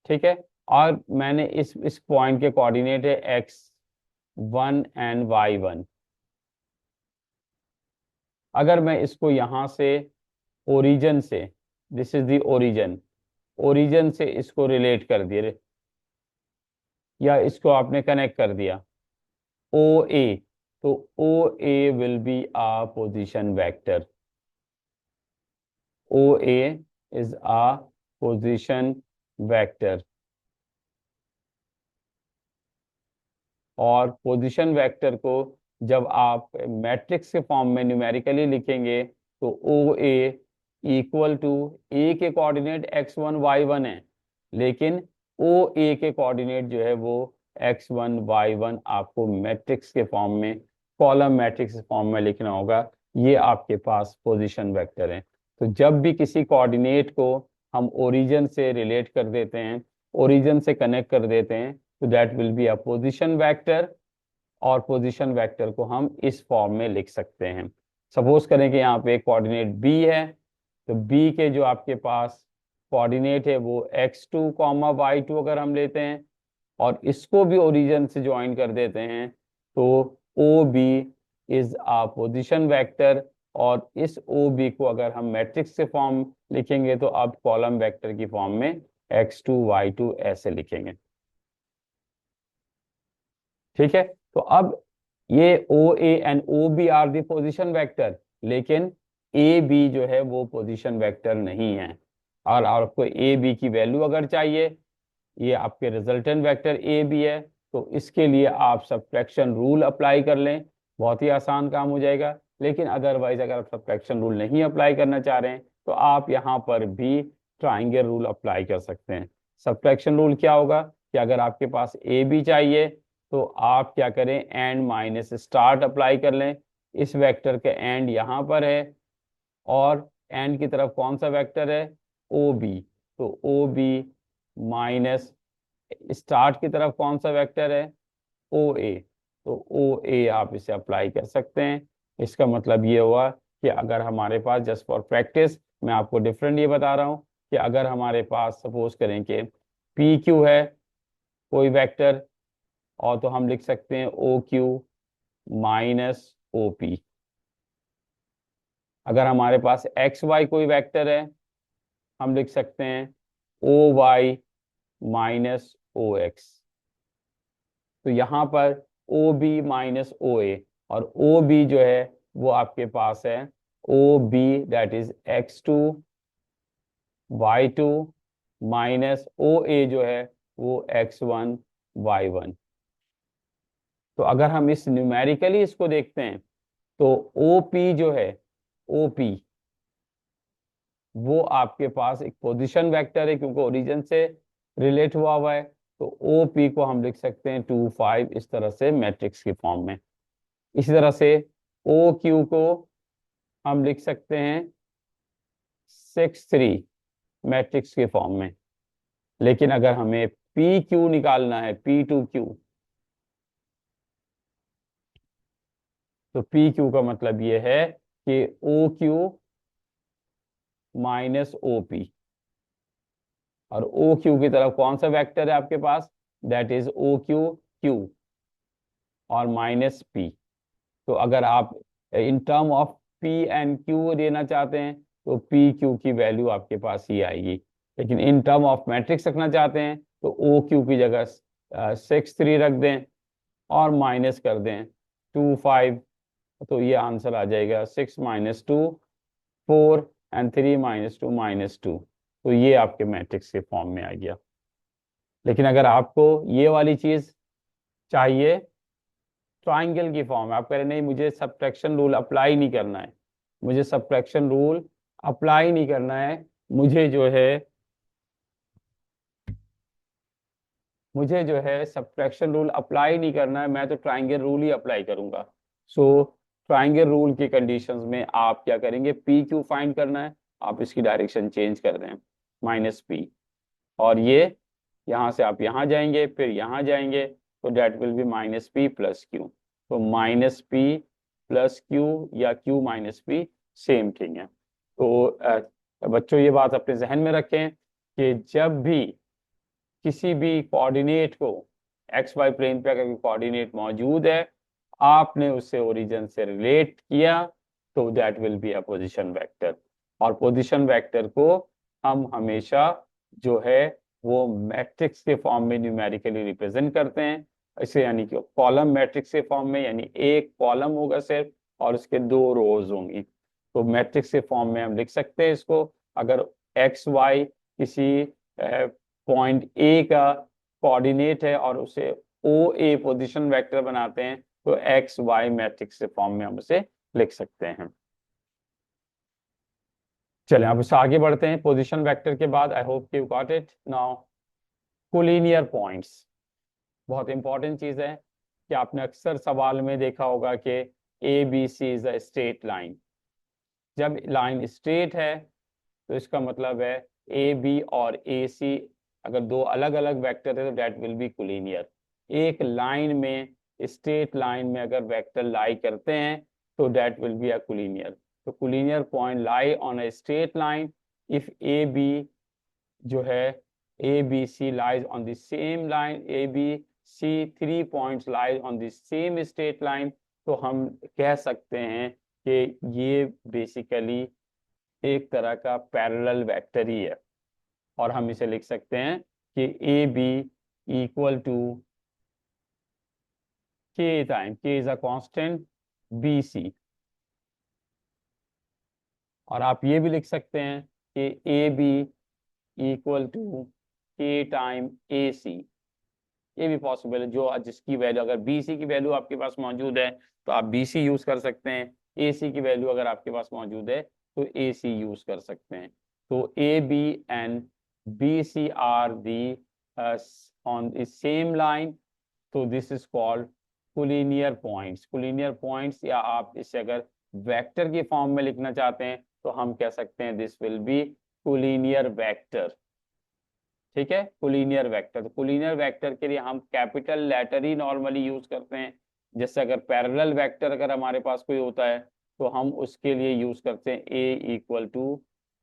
ठीक है, और मैंने इस पॉइंट के कोऑर्डिनेट है x1 एंड y1। अगर मैं इसको यहाँ से ओरिजिन से, this is the origin, origin से इसको रिलेट कर दिए या इसको आपने कनेक्ट कर दिया ओ ए, तो O A will be a position vector, O A is a position vector. और पोजीशन वेक्टर को जब आप मैट्रिक्स के फॉर्म में न्यूमेरिकली लिखेंगे, तो ओ ए इक्वल टू, ए के कोऑर्डिनेट x1 y1 है, लेकिन ओ ए के कोऑर्डिनेट जो है वो x1 y1 आपको मैट्रिक्स के फॉर्म में, कॉलम मैट्रिक्स फॉर्म में लिखना होगा, ये आपके पास पोजीशन वेक्टर है। तो जब भी किसी कोऑर्डिनेट को हम ओरिजिन से रिलेट कर देते हैं, ओरिजिन से कनेक्ट कर देते हैं, तो that will be a position vector. और पोजीशन वेक्टर को हम इस फॉर्म में लिख सकते हैं। सपोज करें कि यहाँ पे एक कोऑर्डिनेट बी है, तो बी के जो आपके पास कोऑर्डिनेट है वो x2 कॉमा y2 अगर हम लेते हैं, और इसको भी ओरिजिन से ज्वाइन कर देते हैं, तो O B is a position vector. और इस ओ बी को अगर हम मैट्रिक्स के फॉर्म लिखेंगे, तो अब कॉलम वेक्टर की फॉर्म में x2 y2 ऐसे लिखेंगे, ठीक है। तो अब ये O A and O B are the position vector, लेकिन ए बी जो है वो पोजिशन वेक्टर नहीं है। और आपको ए बी की वैल्यू अगर चाहिए, ये आपके रिजल्टेंट वेक्टर ए बी है, तो इसके लिए आप सब्ट्रैक्शन रूल अप्लाई कर लें, बहुत ही आसान काम हो जाएगा। लेकिन अदरवाइज अगर आप सब्ट्रैक्शन रूल नहीं अप्लाई करना चाह रहे हैं, तो आप यहाँ पर भी ट्राइंगल रूल अप्लाई कर सकते हैं। सब्ट्रैक्शन रूल क्या होगा कि अगर आपके पास ए बी चाहिए, तो आप क्या करें, एंड माइनस स्टार्ट अप्लाई कर लें, इस वेक्टर के एंड यहाँ पर है, और एंड की तरफ कौन सा वेक्टर है, ओ बी, तो ओ बी माइनस स्टार्ट की तरफ कौन सा वेक्टर है, ओ ए, तो ओ ए आप इसे अप्लाई कर सकते हैं। इसका मतलब ये हुआ कि अगर हमारे पास, जस्ट फॉर प्रैक्टिस मैं आपको डिफरेंट ये बता रहा हूँ, कि अगर हमारे पास सपोज करें कि पी क्यू है कोई वेक्टर, और तो हम लिख सकते हैं O Q minus O P. अगर हमारे पास एक्स वाई कोई वेक्टर है, हम लिख सकते हैं O Y minus O X. तो यहाँ पर ओ बी माइनस ओ ए, और ओ बी जो है वो आपके पास है O B that is x2 y2 minus O A जो है वो x1 y1। तो अगर हम इस न्यूमेरिकली इसको देखते हैं तो ओ पी जो है, ओ पी वो आपके पास एक पोजीशन वेक्टर है क्योंकि ओरिजिन से रिलेट हुआ है। तो ओ पी को हम लिख सकते हैं 2 5 इस तरह से मैट्रिक्स के फॉर्म में। इसी तरह से ओ क्यू को हम लिख सकते हैं 6 3 मैट्रिक्स के फॉर्म में। लेकिन अगर हमें पी क्यू निकालना है, P2Q, तो पी क्यू का मतलब ये है कि O Q minus O P, और ओ क्यू की तरफ कौन सा वेक्टर है आपके पास, that is O Q Q और माइनस पी। तो अगर आप in term of P and Q देना चाहते हैं तो पी क्यू की वैल्यू आपके पास ही आएगी। लेकिन इन टर्म ऑफ मैट्रिक्स रखना चाहते हैं तो ओ क्यू की जगह 6 3 रख दें और माइनस कर दें 2 5। तो ये आंसर आ जाएगा 6 - 2 4 एंड 3 - 2 -2। तो ये आपके मैट्रिक्स के फॉर्म में आ गया। लेकिन अगर आपको ये वाली चीज चाहिए ट्राइंगल की फॉर्म है, आप कह रहे नहीं मुझे सब्ट्रैक्शन रूल अप्लाई नहीं करना है, मुझे सब्ट्रैक्शन रूल अप्लाई नहीं करना है, मुझे जो है मुझे जो है सब्ट्रैक्शन रूल अप्लाई नहीं करना है, मैं तो ट्राइंगल रूल ही अप्लाई करूंगा। सो ट्राइंगल रूल की कंडीशंस में आप क्या करेंगे, पी क्यू फाइंड करना है, आप इसकी डायरेक्शन चेंज कर दें माइनस पी, और ये यहाँ से आप यहाँ जाएंगे फिर यहाँ जाएंगे, तो that will be minus P plus Q. तो माइनस पी प्लस क्यू या Q minus P same thing है। तो बच्चों ये बात अपने जहन में रखें कि जब भी किसी भी कोऑर्डिनेट को एक्स वाई प्लेन पे अगर कोऑर्डिनेट मौजूद है, आपने उससे ओरिजिन से रिलेट किया, तो that will be a position vector. और पोजीशन वेक्टर को हम हमेशा जो है वो मैट्रिक्स के फॉर्म में न्यूमेरिकली रिप्रेजेंट करते हैं। इसे यानी कि कॉलम मैट्रिक्स के फॉर्म में, यानी एक कॉलम होगा सिर्फ और उसके 2 रोज होंगी। तो मैट्रिक्स के फॉर्म में हम लिख सकते हैं इसको। अगर एक्स वाई किसी पॉइंट ए का कोऑर्डिनेट है और उसे ओ ए पोजिशन वेक्टर बनाते हैं, तो एक्स वाई मैट्रिक्स के फॉर्म में हम उसे लिख सकते हैं। चलें अब इससे आगे बढ़ते हैं। पोजीशन वेक्टर के बाद I hope you got it now, collinear points बहुत इंपॉर्टेंट चीज है कि आपने अक्सर सवाल में देखा होगा कि A B C is a straight line. जब लाइन स्ट्रेट है तो इसका मतलब है ए बी और ए सी अगर 2 अलग अलग वेक्टर है तो डेट विल बी कोलिनियर। एक लाइन में, स्ट्रेट लाइन में अगर वेक्टर लाई करते हैं तो that will be a collinear. तो collinear point lie on a straight line if A B जो है A B C lies on the same line, A B C 3 points lies on the same straight line, तो हम कह सकते हैं कि ये बेसिकली एक तरह का पैरेलल वेक्टर ही है। और हम इसे लिख सकते हैं कि A B equal to K time, K is a constant, B C. और आप ये भी लिख सकते हैं कि A B equal to K time A C. ये भी पॉसिबल है, जो जिसकी वैल्यू अगर बी सी की वैल्यू आपके पास मौजूद है तो आप बी सी यूज कर सकते हैं, ए सी की वैल्यू अगर आपके पास मौजूद है तो ए सी यूज कर सकते हैं। तो A B and B C are the on the same line, तो this is called collinear points. Collinear points, या आप इसे अगर वेक्टर के फॉर्म में लिखना चाहते हैं तो हम कह सकते हैं this will be collinear vector. ठीक है, कोलिनियर वेक्टर। तो कोलिनियर वेक्टर के लिए हम कैपिटल लेटर ही नॉर्मली यूज करते हैं। जैसे अगर पैरेलल वेक्टर अगर हमारे पास कोई होता है तो हम उसके लिए यूज करते हैं A equal to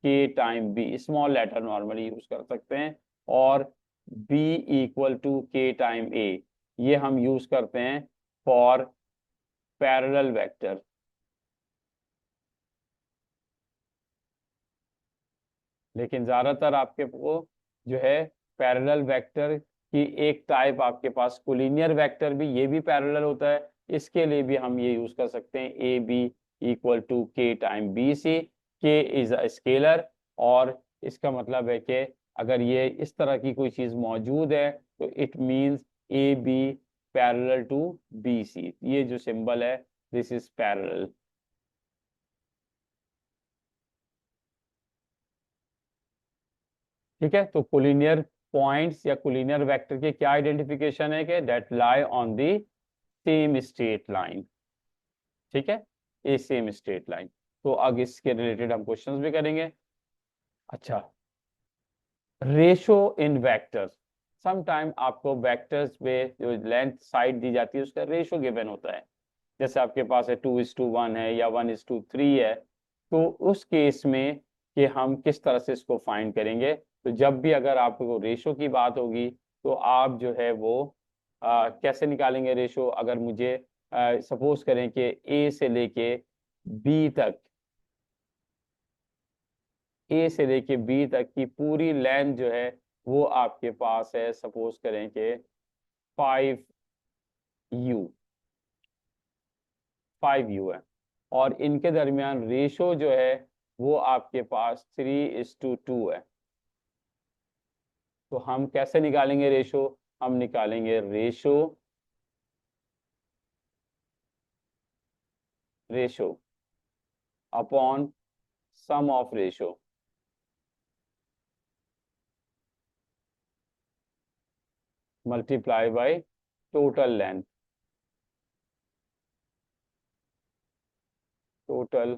K time B, small letter normally use कर सकते हैं। और B equal to K time A, ये हम यूज करते हैं फॉर पैरेलल वेक्टर। लेकिन ज्यादातर आपके को जो है पैरेलल वेक्टर की एक टाइप आपके पास कोलिनियर वेक्टर भी, ये भी पैरेलल होता है। इसके लिए भी हम ये यूज कर सकते हैं A B equal to K time B C. के इज अ स्केलर, और इसका मतलब है कि अगर ये इस तरह की कोई चीज मौजूद है तो it means A B parallel to B C. ये जो सिंबल है, दिस इज पैरेलल। ठीक है, तो कोलिनियर पॉइंट्स या कोलिनियर वेक्टर के क्या आइडेंटिफिकेशन है कि that lie on the same straight line. ठीक है, ए सेम स्ट्रेट लाइन। तो अब इसके रिलेटेड हम क्वेश्चंस भी करेंगे। अच्छा, रेशो इन वेक्टर्स। समटाइम आपको वेक्टर्स पे जो लेंथ साइड दी जाती है उसका रेशो गिवन होता है। जैसे आपके पास है 2:1 है या 1:3 है। तो उस केस में कि हम किस तरह से इसको फाइंड करेंगे, तो जब भी अगर आपको रेशो की बात होगी तो आप जो है वो कैसे निकालेंगे रेशो। अगर मुझे सपोज करें कि ए से लेके बी तक, ए से लेके बी तक की पूरी लेंथ जो है वो आपके पास है, सपोज करें कि 5u, 5u है। और इनके दरमियान रेशो जो है वो आपके पास 3:2 है। तो हम कैसे निकालेंगे रेशो, हम निकालेंगे ratio, ratio upon sum of ratio multiply by total length. Total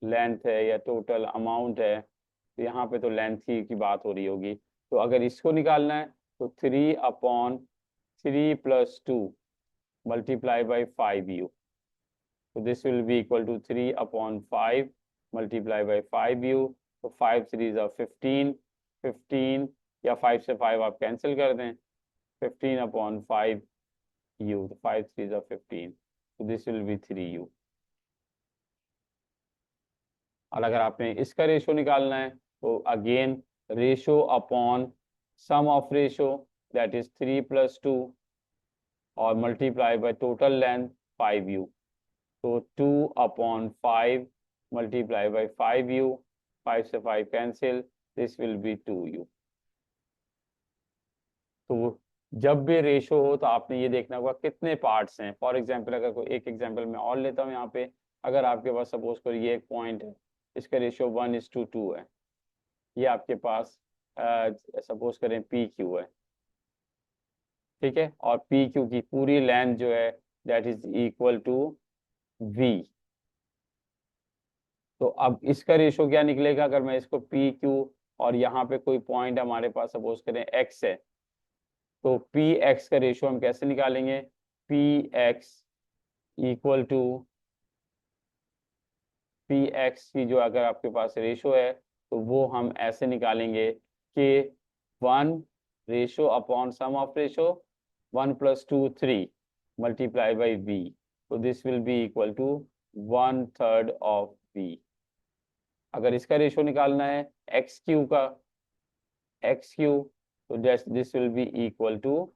length है या टोटल अमाउंट है, तो यहाँ पे तो लेंथ की बात हो रही होगी। तो अगर इसको निकालना है तो 3/3 + 2 मल्टीप्लाई बाय 5u। तो this will be equal to 3/5 multiply by 5u। तो 5 3 15, या 5 से 5 आप कैंसिल कर दें, 15/5u। तो 5 3 15, तो दिस विल बी 3u। और अगर आपने इसका रेशो निकालना है तो again ratio upon sum of ratio, that is 3 + 2, और multiply by total length 5u। तो 2/5 मल्टीप्लाई बाय 5u, 5 से 5 cancel, this will B 2u। तो जब भी रेशो हो तो आपने ये देखना होगा कितने पार्ट्स हैं। फॉर एग्जांपल अगर कोई एक एग्जांपल मैं और लेता हूँ यहाँ पे, अगर आपके पास सपोज करो ये एक पॉइंट है, इसका रेशियो 1:2 है। ये आपके पास सपोज करें पी क्यू है। ठीक है, और पी क्यू की पूरी लेंथ जो है that is equal to V. तो अब इसका रेशो क्या निकलेगा, अगर मैं इसको पी क्यू और यहाँ पे कोई पॉइंट हमारे पास सपोज करें एक्स है, तो पी एक्स का रेशो हम कैसे निकालेंगे, P X equal to, P X की जो अगर आपके पास रेशो है तो वो हम ऐसे निकालेंगे कि 1/sum of ratio 1 + 2 3 multiply by v। तो this will be equal to 1/3 of v। अगर इसका रेशो निकालना है एक्स क्यू का, एक्स क्यू, तो this will be equal to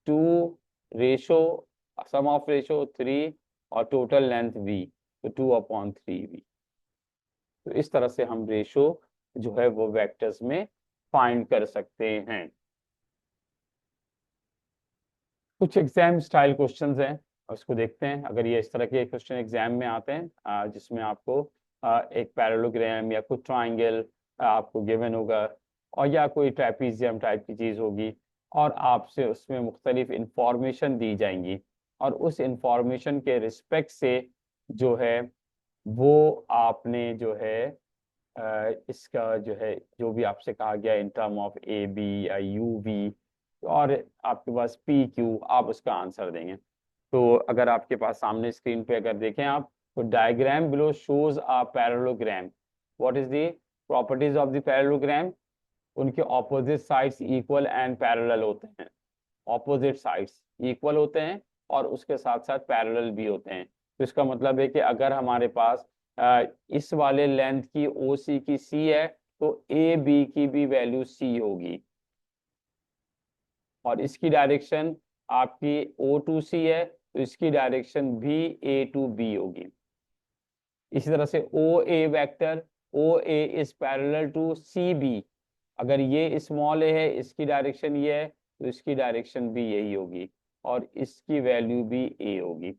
2 ratio sum of ratio 3 और टोटल लेंथ v, तो 2/3v। तो इस तरह से हम रेशो जो है वो वेक्टर्स में फाइंड कर सकते हैं। कुछ एग्जाम स्टाइल क्वेश्चंस हैं, उसको देखते हैं। अगर ये इस तरह के क्वेश्चन एग्जाम में आते हैं जिसमें आपको एक पैरेललोग्राम या कुछ ट्राइंगल आपको गिवन होगा, और या कोई ट्रेपीजियम टाइप की चीज़ होगी, और आपसे उसमें मुख्तलिफ इंफॉर्मेशन दी जाएंगी, और उस इंफॉर्मेशन के रिस्पेक्ट से जो है वो आपने जो है इसका जो है जो भी आपसे कहा गया in term of A B या यू वी, और आपके पास पी क्यू, आप उसका आंसर देंगे। तो अगर आपके पास सामने स्क्रीन पे अगर देखें आप, तो diagram below shows a parallelogram. What is the properties of the parallelogram, उनके opposite sides equal and parallel होते हैं। ऑपोजिट साइड्स इक्वल होते हैं और उसके साथ साथ पैरेलल भी होते हैं। तो इसका मतलब है कि अगर हमारे पास इस वाले लेंथ की ओ सी की सी है तो ए बी की भी वैल्यू सी होगी, और इसकी डायरेक्शन आपकी ओ टू सी है तो इसकी डायरेक्शन भी ए टू बी होगी। इसी तरह से O A vector, O A is parallel to C B, अगर ये स्मॉल ए है इसकी डायरेक्शन ये है तो इसकी डायरेक्शन भी यही होगी और इसकी वैल्यू भी ए होगी।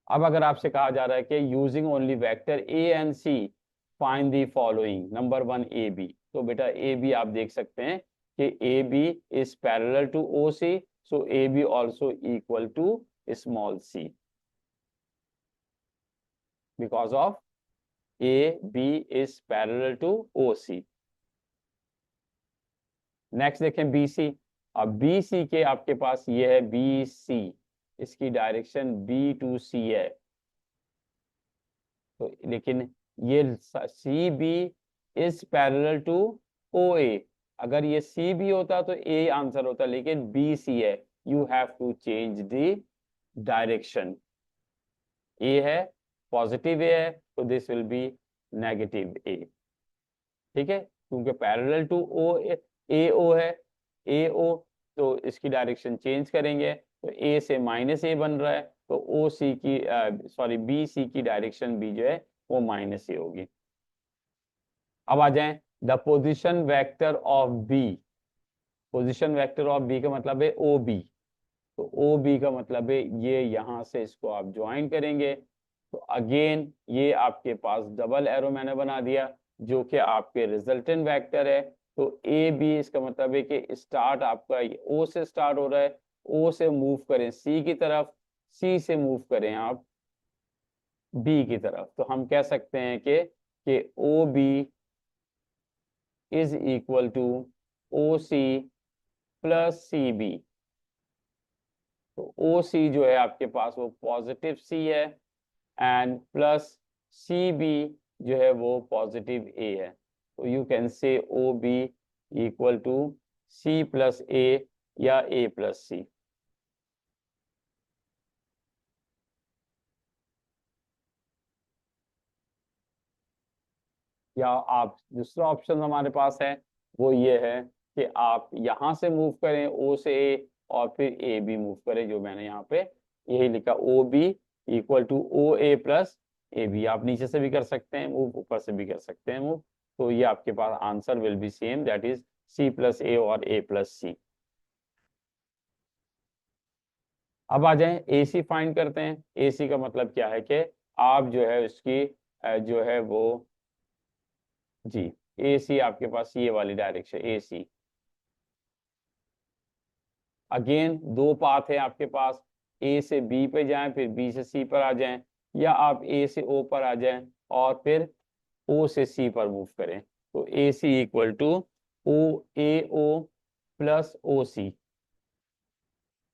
अब अगर आपसे कहा जा रहा है कि using only vector A and C find the following, number one A B, तो बेटा ए बी आप देख सकते हैं कि A B is parallel to O C, so A B also equal to small C because of A B is parallel to O C. Next देखें B C. अब B सी के आपके पास ये है बी सी, इसकी डायरेक्शन बी टू सी है, तो लेकिन ये C B is parallel to O A, अगर ये सी बी होता तो ए आंसर होता, लेकिन बी सी है, you have to change the direction. A है, पॉजिटिव ए है, तो this will be negative A, ठीक है, क्योंकि पैरेलल टू ओ ए ओ है, ए ओ, तो इसकी डायरेक्शन चेंज करेंगे तो ए से माइनस ए बन रहा है, तो ओ सी की सॉरी बी सी की डायरेक्शन भी जो है वो माइनस ए होगी। अब आ जाएं the position vector of B. Position vector of B का मतलब है ओ बी, तो ओ बी का मतलब है ये यहां से इसको आप ज्वाइन करेंगे, तो अगेन ये आपके पास डबल एरो मैंने बना दिया जो कि आपके रिजल्टेंट वेक्टर है। तो ए बी इसका मतलब है कि स्टार्ट आपका ओ से स्टार्ट हो रहा है, ओ से मूव करें सी की तरफ, सी से मूव करें आप बी की तरफ, तो हम कह सकते हैं कि O B is equal to O C plus C B. तो ओ सी जो है आपके पास वो पॉजिटिव सी है एंड प्लस सी बी जो है वो पॉजिटिव ए है, तो you can say O B equal to C plus A या ए प्लस सी। या आप दूसरा ऑप्शन हमारे पास है वो ये है कि आप यहां से मूव करें ओ से ए और फिर ए बी मूव करें, जो मैंने यहाँ पे यही लिखा O B equal to O A plus A B. आप नीचे से भी कर सकते हैं मूव, ऊपर से भी कर सकते हैं मूव, तो ये आपके पास answer will be same, that is C plus A और ए प्लस सी। अब आ जाएं ए सी फाइंड करते हैं। ए सी का मतलब क्या है कि आप जो है उसकी जो है वो जी ए सी आपके पास ये वाली डायरेक्शन ए सी, अगेन दो पाथ है आपके पास, ए से बी पे जाएं फिर बी से सी पर आ जाएं, या आप ए से ओ पर आ जाएं और फिर ओ से सी पर मूव करें, तो ए सी equal to O A O plus ओ सी।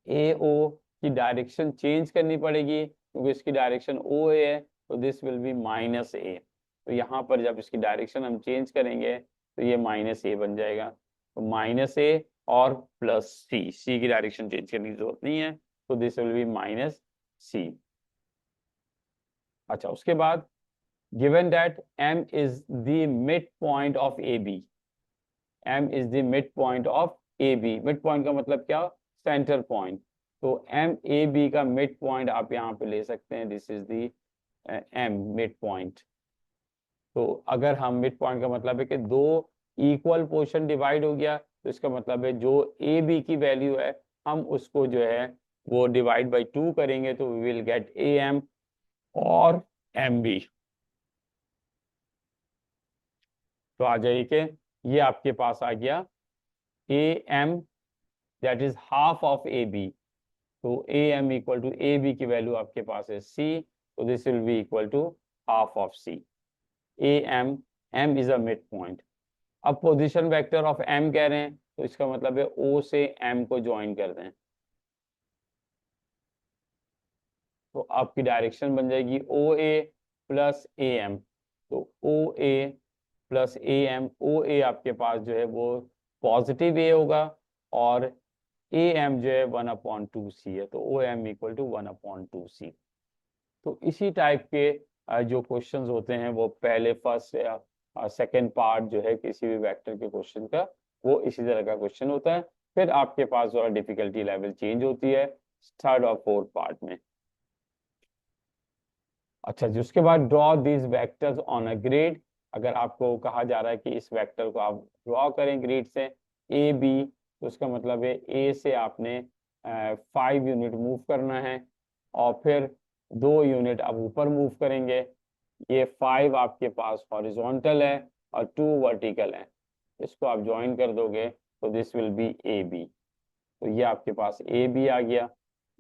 ए ओ की डायरेक्शन चेंज करनी पड़ेगी क्योंकि इसकी डायरेक्शन ओ ए है, तो दिस विल बी माइनस ए, तो यहाँ पर जब इसकी डायरेक्शन हम चेंज करेंगे तो ये माइनस ए बन जाएगा, तो माइनस ए और प्लस सी, सी की डायरेक्शन चेंज करने की जरूरत नहीं है, तो this will be minus C. अच्छा, उसके बाद given that M is the mid point of A B, M is the mid point of A B, mid point का मतलब क्या, सेंटर पॉइंट, तो एम ए बी का मिड पॉइंट आप यहाँ पे ले सकते हैं, this is the M mid point. तो अगर हम मिड पॉइंट का मतलब है कि दो इक्वल पोर्शन डिवाइड हो गया, तो इसका मतलब है जो ए बी की वैल्यू है हम उसको जो है वो डिवाइड बाई 2 करेंगे तो we will get A M और एम बी। तो आ जाइए कि ये आपके पास आ गया A M, that is half of A B, तो A M equal to A B की वैल्यू आपके पास है सी, तो this will be equal to half of C. A M, M is a mid point. अब position vector of M कह रहे हैं तो इसका मतलब है ओ से एम को ज्वाइन कर दें, तो आपकी डायरेक्शन बन जाएगी ओ ए प्लस ए एम, तो O A plus A M, ओ ए आपके पास जो है वो पॉजिटिव ए होगा और ए एम जो है 1/2c है, तो O M equal to 1/2c। तो इसी टाइप के जो क्वेश्चंस होते हैं वो पहले फर्स्ट या सेकंड पार्ट जो है किसी भी वेक्टर के क्वेश्चन का, वो इसी तरह का क्वेश्चन होता है। फिर आपके पास जो डिफिकल्टी लेवल चेंज होती है थर्ड और फोर्थ पार्ट में। अच्छा जी, उसके बाद draw these vectors on a grid. अगर आपको कहा जा रहा है कि इस वेक्टर को आप ड्रॉ करें ग्रिड से ए बी, तो उसका मतलब है ए से आपने 5 यूनिट मूव करना है, और फिर 2 यूनिट आप ऊपर मूव करेंगे। ये 5 आपके पास हॉरिजॉन्टल है और 2 वर्टिकल है, इसको आप ज्वाइन कर दोगे तो this will be A B. तो ये आपके पास ए बी आ गया,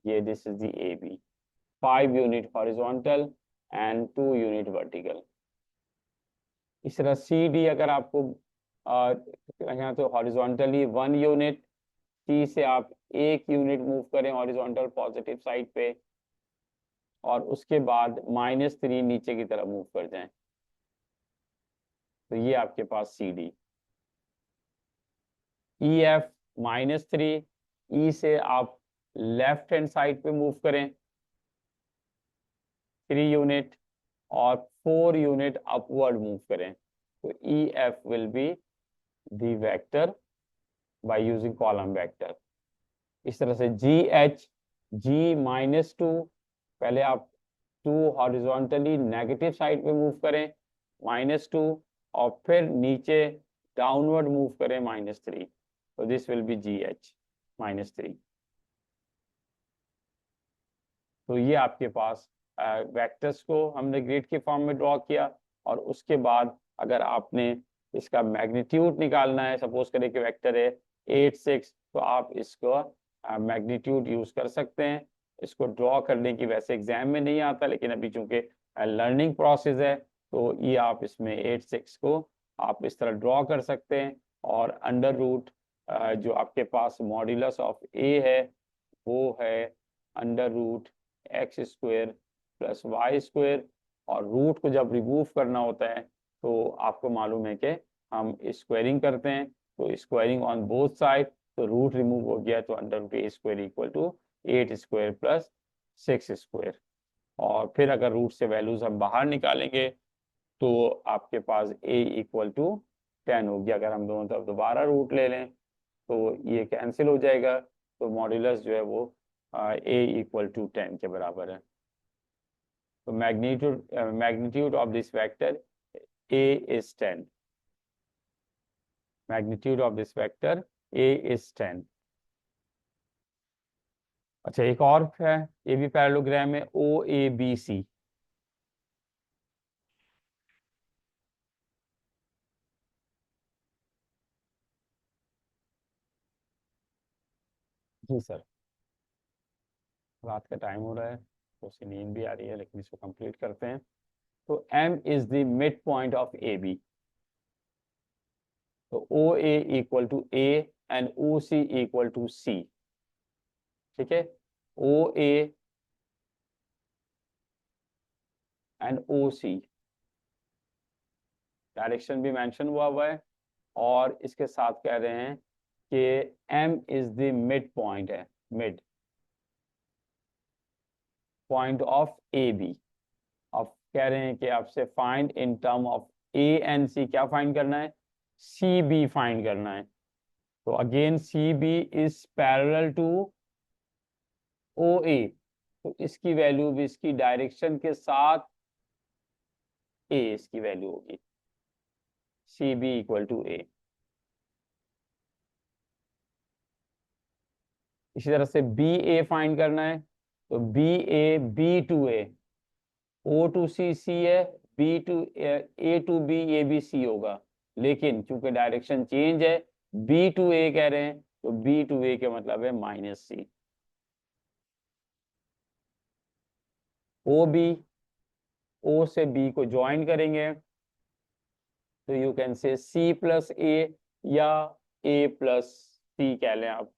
ये this is the A B, 5 unit horizontal and 2 unit vertical. इस तरह सी डी अगर आपको यहाँ तो हॉरिजॉन्टली 1 यूनिट, सी से आप 1 यूनिट मूव करें हॉरिजॉन्टल पॉजिटिव साइड पे, और उसके बाद -3 नीचे की तरफ मूव कर जाएं, तो ये आपके पास सी डी। ई एफ -3, ई से आप लेफ्ट हैंड साइड पे मूव करें 3 यूनिट, और 4 यूनिट अपवर्ड मूव करें, तो E F will be the vector by using column vector. इस तरह से जी एच, जी -2, पहले आप 2 हॉरिजॉन्टली नेगेटिव साइड पे मूव करें -2, और फिर नीचे डाउनवर्ड मूव करें -3, तो this will B ji H -3। तो ये आपके पास वेक्टर्स को हमने ग्रिड के फॉर्म में ड्रॉ किया, और उसके बाद अगर आपने इसका मैग्नीट्यूड निकालना है, सपोज करें कि वेक्टर है 8 6, तो आप इसको मैग्नीट्यूड यूज कर सकते हैं। इसको ड्रॉ करने की वैसे एग्जाम में नहीं आता, लेकिन अभी चूंकि लर्निंग प्रोसेस है, तो ये आप इसमें 8 6 को आप इस तरह ड्रॉ कर सकते हैं। और अंडर रूट जो आपके पास मॉड्यूलस ऑफ ए है वो है √x² + y², और रूट को जब रिमूव करना होता है तो आपको मालूम है कि हम स्क्वायरिंग करते हैं, तो स्क्वायरिंग ऑन बोथ साइड, तो रूट रिमूव हो गया, तो √a² इक्वल टू 8² + 6²। और फिर अगर रूट से वैल्यूज हम बाहर निकालेंगे तो आपके पास a इक्वल टू 10 हो गया। अगर हम दोनों तरफ दोबारा रूट ले लें तो ये कैंसिल हो जाएगा, तो मॉड्यूलस जो है वो a इक्वल टू 10 के बराबर है। तो magnitude of this vector a is 10। Magnitude of this vector a is 10। अच्छा, एक और है, ये भी पैरेललोग्राम है, ओ ए बी सी। जी सर, रात का टाइम हो रहा है तो उसकी नींद भी आ रही है, लेकिन इसको कंप्लीट करते हैं। तो M is the mid point of A B, तो O A equal to A and O C equal to C. ठीक है, O A and O C, direction भी मेंशन हुआ है, और इसके साथ कह रहे हैं कि M is the mid point है, mid point of A B. अब कह रहे हैं कि आपसे find in term of A and C, क्या फाइंड करना है, सी बी फाइंड करना है। तो again C B is parallel to O A, तो इसकी वैल्यू भी इसकी डायरेक्शन के साथ ए इसकी वैल्यू होगी, C B equal to A. इसी तरह से बी ए फाइंड करना है, तो B A B to A, O to C C है, B to A to B A B C होगा, लेकिन चूंकि डायरेक्शन चेंज है, बी टू ए कह रहे हैं, तो बी टू ए का मतलब है -c। ओ बी, ओ से बी को ज्वाइन करेंगे, तो यू कैन से सी प्लस ए या ए प्लस सी कह लें आप,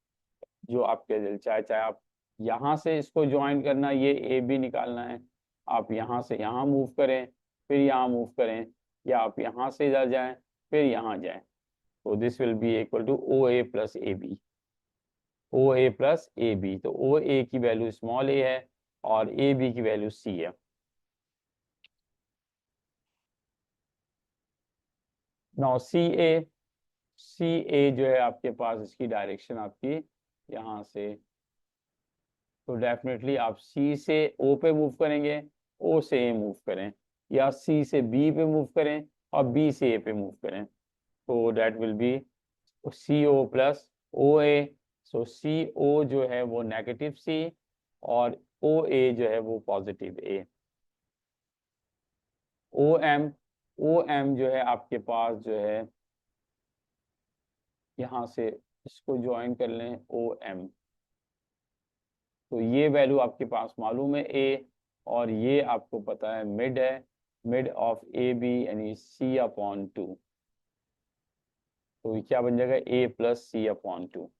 जो आपके दिल चाहे। चाहे आप यहाँ से इसको ज्वाइन करना, ये ए बी निकालना है, आप यहाँ से यहाँ मूव करें फिर यहाँ मूव करें, या आप यहाँ से इधर जाएं फिर यहाँ जाएं, तो this will be equal to O A plus A B. O A plus A B, तो ओ ए की वैल्यू स्मॉल ए है और ए बी की वैल्यू सी है। नाउ सी ए जो है आपके पास, इसकी डायरेक्शन आपकी यहाँ से, तो डेफिनेटली आप सी से ओ पे मूव करेंगे, ओ से ए मूव करें, या सी से बी पे मूव करें और बी से ए पे मूव करें, तो that will be C O plus O A. So C O जो है वो नेगेटिव सी और ओ ए जो है वो पॉजिटिव ए। ओ एम, ओ एम जो है आपके पास जो है यहाँ से इसको ज्वाइन कर लें ओ एम, तो ये वैल्यू आपके पास मालूम है ए, और ये आपको पता है मिड है, मिड ऑफ ए बी यानी सी अपॉन टू, तो ये क्या बन जाएगा ए प्लस सी अपॉन टू,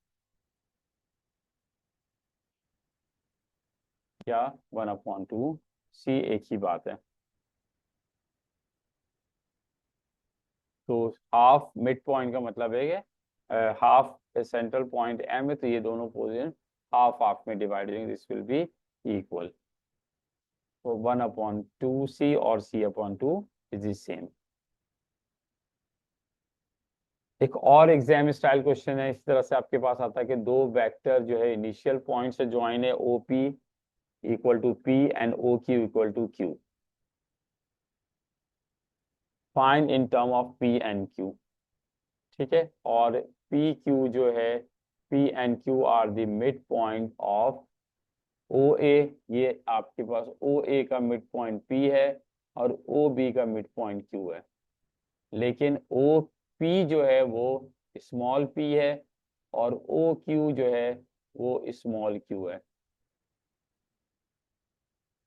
या 1/2 सी, एक ही बात है। तो हाफ मिड पॉइंट का मतलब है कि हाफ सेंट्रल पॉइंट एम है, तो ये दोनों पोजीशन हाफ हाफ में डिवाइड होंगे, दिस विल बी इक्वल, तो 1/2 सी और C upon two is the same. एक और एग्जाम स्टाइल क्वेश्चन है, इस तरह से आपके पास आता है कि दो वेक्टर जो है इनिशियल पॉइंट से ज्वाइन है, O P equal to P and O Q equal to Q, find in term of P and Q. ठीक है, और पी क्यू जो है, P and Q are the mid point of O A, ये आपके पास ओ ए का mid point P है और ओ बी का मिड पॉइंट क्यू है, लेकिन ओ पी जो है वो स्मॉल पी है और ओ क्यू जो है वो स्मॉल क्यू है।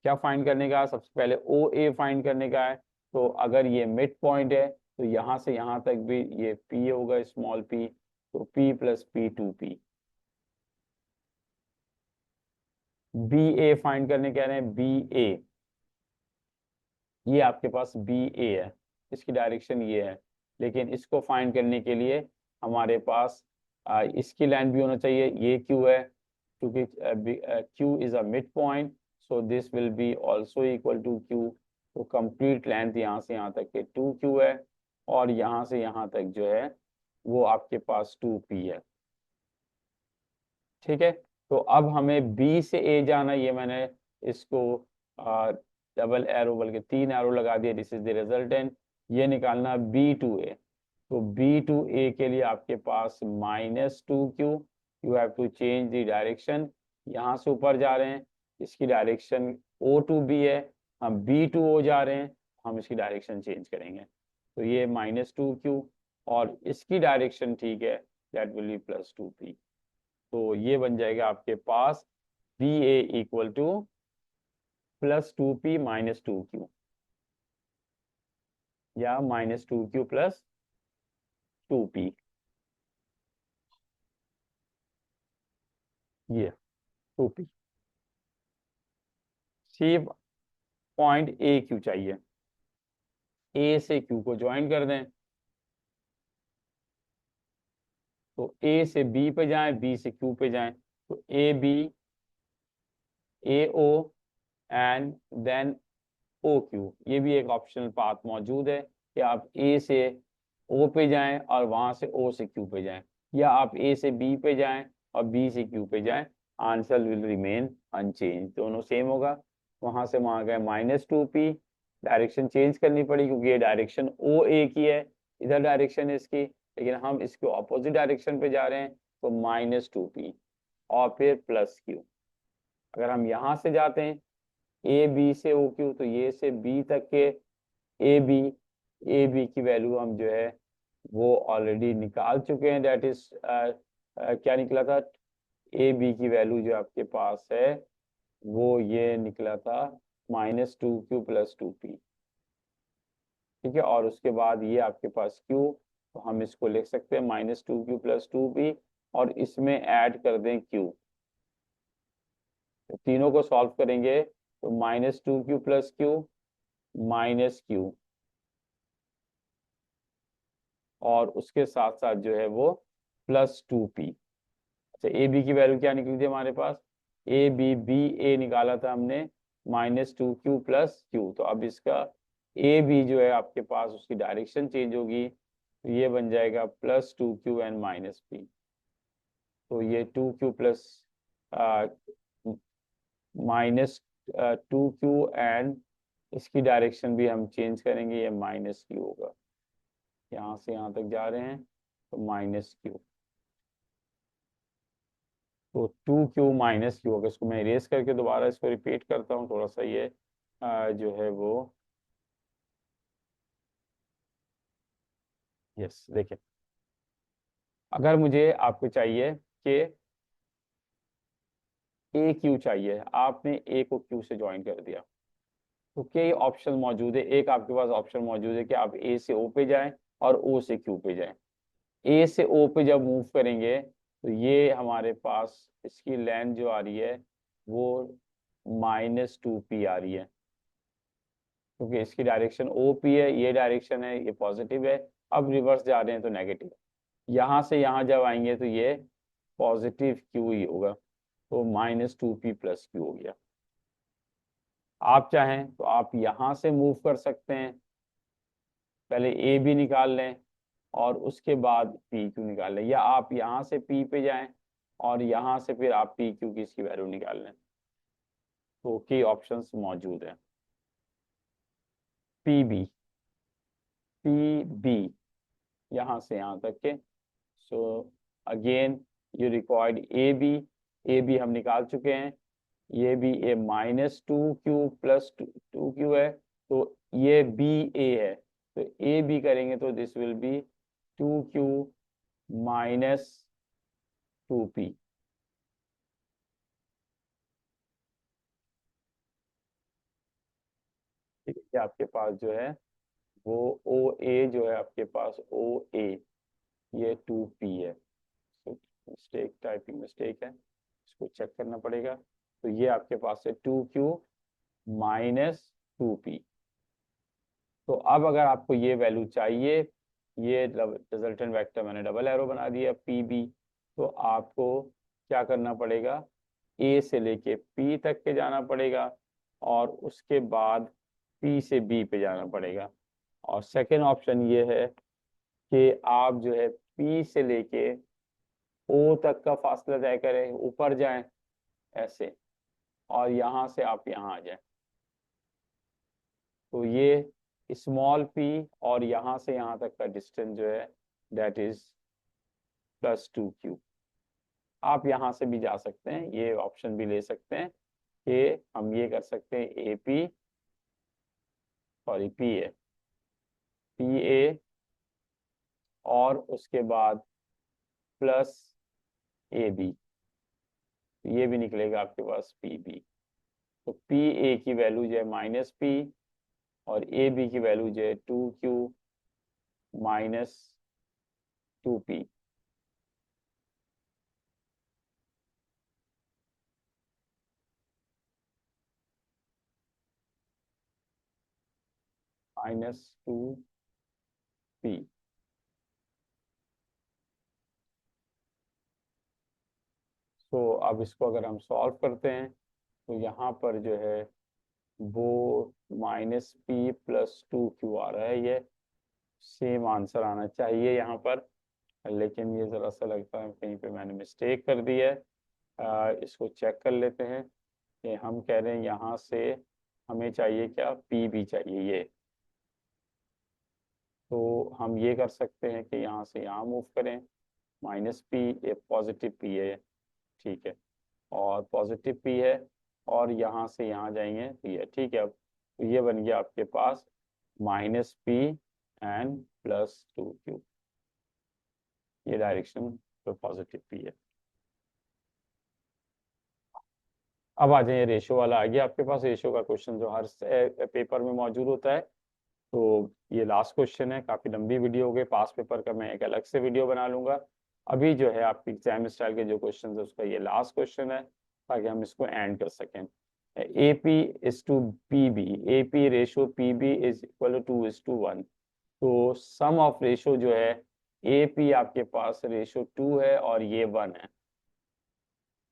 क्या फाइंड करने का, सबसे पहले ओ ए फाइंड करने का है, तो अगर ये मिड पॉइंट है तो यहाँ से यहाँ तक भी ये पी होगा स्मॉल पी, तो P plus P two P. B A find करने कह रहे हैं, बी ए, ये आपके पास बी ए है, इसकी डायरेक्शन ये है, लेकिन इसको फाइंड करने के लिए हमारे पास इसकी लाइन भी होना चाहिए, ये क्यू है, क्योंकि Q is a mid point, so this will be also equal to Q, तो कंप्लीट लेंथ यहाँ से यहाँ तक के 2Q है, और यहाँ से यहाँ तक जो है वो आपके पास 2P है। ठीक है, तो अब हमें बी से ए जाना, ये मैंने इसको डबल एरो बल्कि 3 एरो लगा दिया, दिस इज द रिजल्टेंट, ये निकालना बी टू ए, तो बी टू ए के लिए आपके पास -2Q, you have to change the direction, यहाँ से ऊपर जा रहे हैं, इसकी डायरेक्शन ओ टू बी है, हम बी टू ओ जा रहे हैं, हम इसकी डायरेक्शन चेंज करेंगे, तो ये -2Q, और इसकी डायरेक्शन ठीक है, दैट विल बी +2P, तो ये बन जाएगा आपके पास B A equal to +2P -2Q, या -2Q +2P, ये 2P। C point A Q चाहिए, ए से क्यू को ज्वाइन कर दें, तो ए से बी पे जाएं, बी से क्यू पे जाएं, तो A B, A O and then O Q, ये भी एक ऑप्शनल पाथ मौजूद है कि आप ए से ओ पे जाएं और वहां से ओ से क्यू पे जाएं, या आप ए से बी पे जाएं और बी से क्यू पे जाएं, आंसर विल रिमेन अनचेंज, दोनों सेम होगा। वहां से वहां गए -2P, डायरेक्शन चेंज करनी पड़ी क्योंकि ये डायरेक्शन ओ ए की है, इधर डायरेक्शन है इसकी, लेकिन हम इसके ऑपोजिट डायरेक्शन पे जा रहे हैं, तो -2P और फिर +Q। अगर हम यहाँ से जाते हैं ए बी से ओ क्यू, तो ये से बी तक के ए बी, ए बी की वैल्यू हम जो है वो ऑलरेडी निकाल चुके हैं, दैट इज क्या निकला था, ए बी की वैल्यू जो आपके पास है वो ये निकला था -2Q +2P। ठीक है, और उसके बाद ये आपके पास Q, तो हम इसको लिख सकते हैं -2Q +2P, और इसमें ऐड कर दें Q, तो तीनों को सॉल्व करेंगे तो -2Q +Q -Q, और उसके साथ साथ जो है वो +2P, अच्छा ए बी की वैल्यू क्या निकली थी हमारे पास, ए बी बी ए निकाला था हमने -2q+q। तो अब इसका ए बी जो है आपके पास उसकी डायरेक्शन चेंज होगी, तो ये बन जाएगा +2q एंड -p। तो ये 2q प्लस -2q एंड इसकी डायरेक्शन भी हम चेंज करेंगे, ये -q होगा। यहाँ से यहाँ तक जा रहे हैं तो -q, तो 2q -q होगा। इसको मैं इरेज करके दोबारा इसको रिपीट करता हूँ, थोड़ा सा ये जो है वो, यस देखिए, अगर मुझे आपको चाहिए कि ए क्यू चाहिए, आपने ए को क्यू से ज्वाइन कर दिया, तो कई ऑप्शन मौजूद है। एक आपके पास ऑप्शन मौजूद है कि आप ए से ओ पे जाएं और ओ से क्यू पे जाएं। ए से ओ पे जब मूव करेंगे तो ये हमारे पास इसकी लेंथ जो आ रही है वो -2p आ रही है, क्योंकि इसकी डायरेक्शन ओ पी है, ये डायरेक्शन है, ये पॉजिटिव है। अब रिवर्स जा रहे हैं तो नेगेटिव। यहाँ से यहाँ जब आएंगे तो ये पॉजिटिव क्यू ही होगा, तो -2p+q हो गया। आप चाहें तो आप यहाँ से मूव कर सकते हैं, पहले ए बी निकाल लें और उसके बाद पी क्यू निकाल लें, या आप यहाँ से पी पे जाएं और यहाँ से फिर आप पी क्यू की इसकी वैल्यू निकाल लें। तो कई ऑप्शंस मौजूद हैं। पी बी, पी बी, यहाँ से यहाँ तक के। So again you required A B, A B हम निकाल चुके हैं। ये भी ए -2q+2q है, तो ये बी ए है, तो ए बी करेंगे तो दिस विल बी 2q-2p। ठीक है, आपके पास जो है वो ओ ए जो है आपके पास ओ ए, ये 2p है। मिस्टेक, टाइपिंग मिस्टेक है, इसको चेक करना पड़ेगा। तो ये आपके पास है 2q-2p। तो अब अगर आपको ये वैल्यू चाहिए, ये रिजल्टेंट वेक्टर मैंने डबल एरो बना दिया पी बी, तो आपको क्या करना पड़ेगा, ए से लेके पी तक के जाना पड़ेगा और उसके बाद पी से बी पे जाना पड़ेगा। और सेकेंड ऑप्शन ये है कि आप जो है पी से लेके ओ तक का फासला तय करें, ऊपर जाएं ऐसे, और यहाँ से आप यहाँ आ जाएं। तो ये स्मॉल पी और यहाँ से यहाँ तक का डिस्टेंस जो है दैट इज +2q। आप यहाँ से भी जा सकते हैं, ये ऑप्शन भी ले सकते हैं कि हम ये कर सकते हैं A P, sorry P A और उसके बाद +AB, ये भी निकलेगा आपके पास पी बी। तो पी ए की वैल्यू जो है -p और ए बी की वैल्यू जो है 2q-2p। -2p। तो अब इसको अगर हम सॉल्व करते हैं तो यहाँ पर जो है वो -p+2q आ रहा है, ये सेम आंसर आना चाहिए यहाँ पर, लेकिन ये ज़रा सा लगता है कहीं पे मैंने मिस्टेक कर दी है। इसको चेक कर लेते हैं कि हम कह रहे हैं यहाँ से हमें चाहिए क्या, पी भी चाहिए ये। तो हम ये कर सकते हैं कि यहाँ से यहाँ मूव करें, -p, ये पॉजिटिव p है, ठीक है, और पॉजिटिव p है, और यहाँ से यहाँ जाएंगे तो ये ठीक है। अब तो ये बन गया आपके पास -p एंड +2q, ये डायरेक्शन तो पॉजिटिव p है। अब आ जाइए, रेशो वाला आ गया आपके पास, रेशो का क्वेश्चन जो हर पेपर में मौजूद होता है। तो ये लास्ट क्वेश्चन है, काफी लंबी वीडियो हो गई, पास पेपर का मैं एक अलग से वीडियो बना लूंगा। अभी जो है आपके एग्जाम स्टाइल के जो क्वेश्चन है उसका ये लास्ट क्वेश्चन है, ताकि हम इसको एंड कर सकें। AP is to PB, AP ratio PB is equal to 2:1। तो सम ऑफ रेशो जो है AP आपके पास रेशो 2 है और ये 1 है,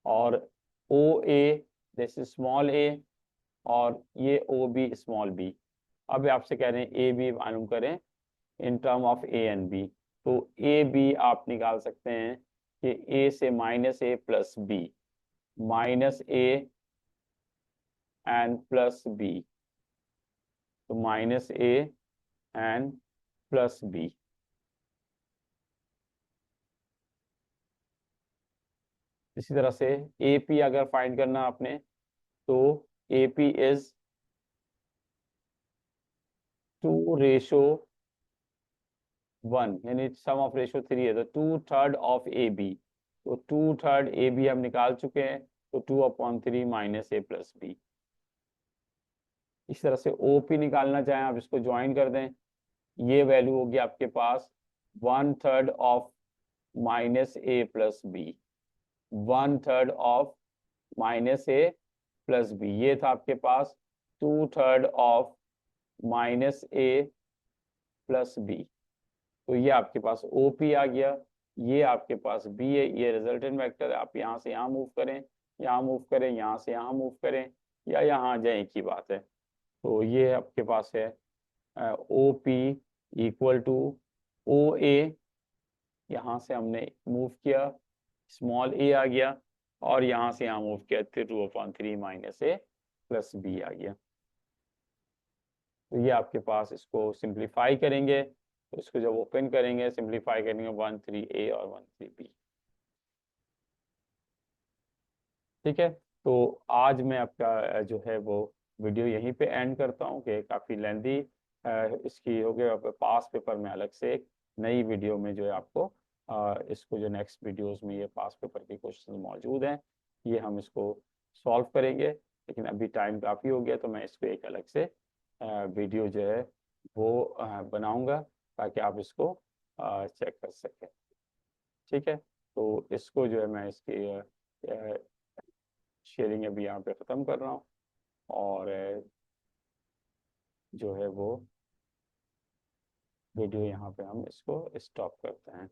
और ओ ए दिस इज स्मॉल ए, और ये ओ बी स्मॉल बी। अब आपसे कह रहे हैं ए बी मालूम करें in term of A and B. तो ए बी आप निकाल सकते हैं कि ए से minus A plus B, minus A and plus B, तो minus A and plus B. इसी तरह से ए पी अगर फाइंड करना आपने, तो ए पी इज 2:1, यानी सम ऑफ रेशो 3 है, तो 2/3 ऑफ ए बी। तो 2/3 ए बी हम निकाल चुके हैं, तो 2/3 माइनस ए प्लस बी। इस तरह से ओ पी निकालना चाहें आप, इसको ज्वाइन कर दें, ये वैल्यू होगी आपके पास 1/3 of minus A plus B, 1/3 of minus A plus B. ये था आपके पास 2/3 of minus A plus B. तो ये आपके पास ओ पी आ गया, ये आपके पास बी है, ये रिजल्टेंट वेक्टर है। आप यहाँ से यहाँ मूव करें, यहाँ मूव करें, यहाँ से यहाँ मूव करें, या यहाँ आ जाए, एक ही बात है। तो ये आपके पास है O P equal to O A, यहाँ से हमने मूव किया, स्मॉल ए आ गया, और यहाँ से यहाँ मूव किया, 2/3 माइनस ए प्लस बी आ गया। तो ये आपके पास, इसको सिंप्लीफाई करेंगे, तो इसको जब ओपन करेंगे, सिंप्लीफाई करेंगे 13a और 13b। ठीक है, तो आज मैं आपका जो है वो वीडियो यहीं पे एंड करता हूँ, कि काफ़ी लेंदी इसकी हो गया। पास पेपर में अलग से एक नई वीडियो में जो है आपको इसको जो नेक्स्ट वीडियोस में ये पास पेपर के क्वेश्चन मौजूद हैं, ये हम इसको सॉल्व करेंगे। लेकिन अभी टाइम काफ़ी हो गया, तो मैं इसको एक अलग से वीडियो जो है वो बनाऊंगा, ताकि आप इसको चेक कर सकें। ठीक है, तो इसको जो है मैं इसकी शेयरिंग अभी यहाँ पे ख़त्म कर रहा हूँ, और जो है वो वीडियो यहाँ पे हम इसको स्टॉप करते हैं।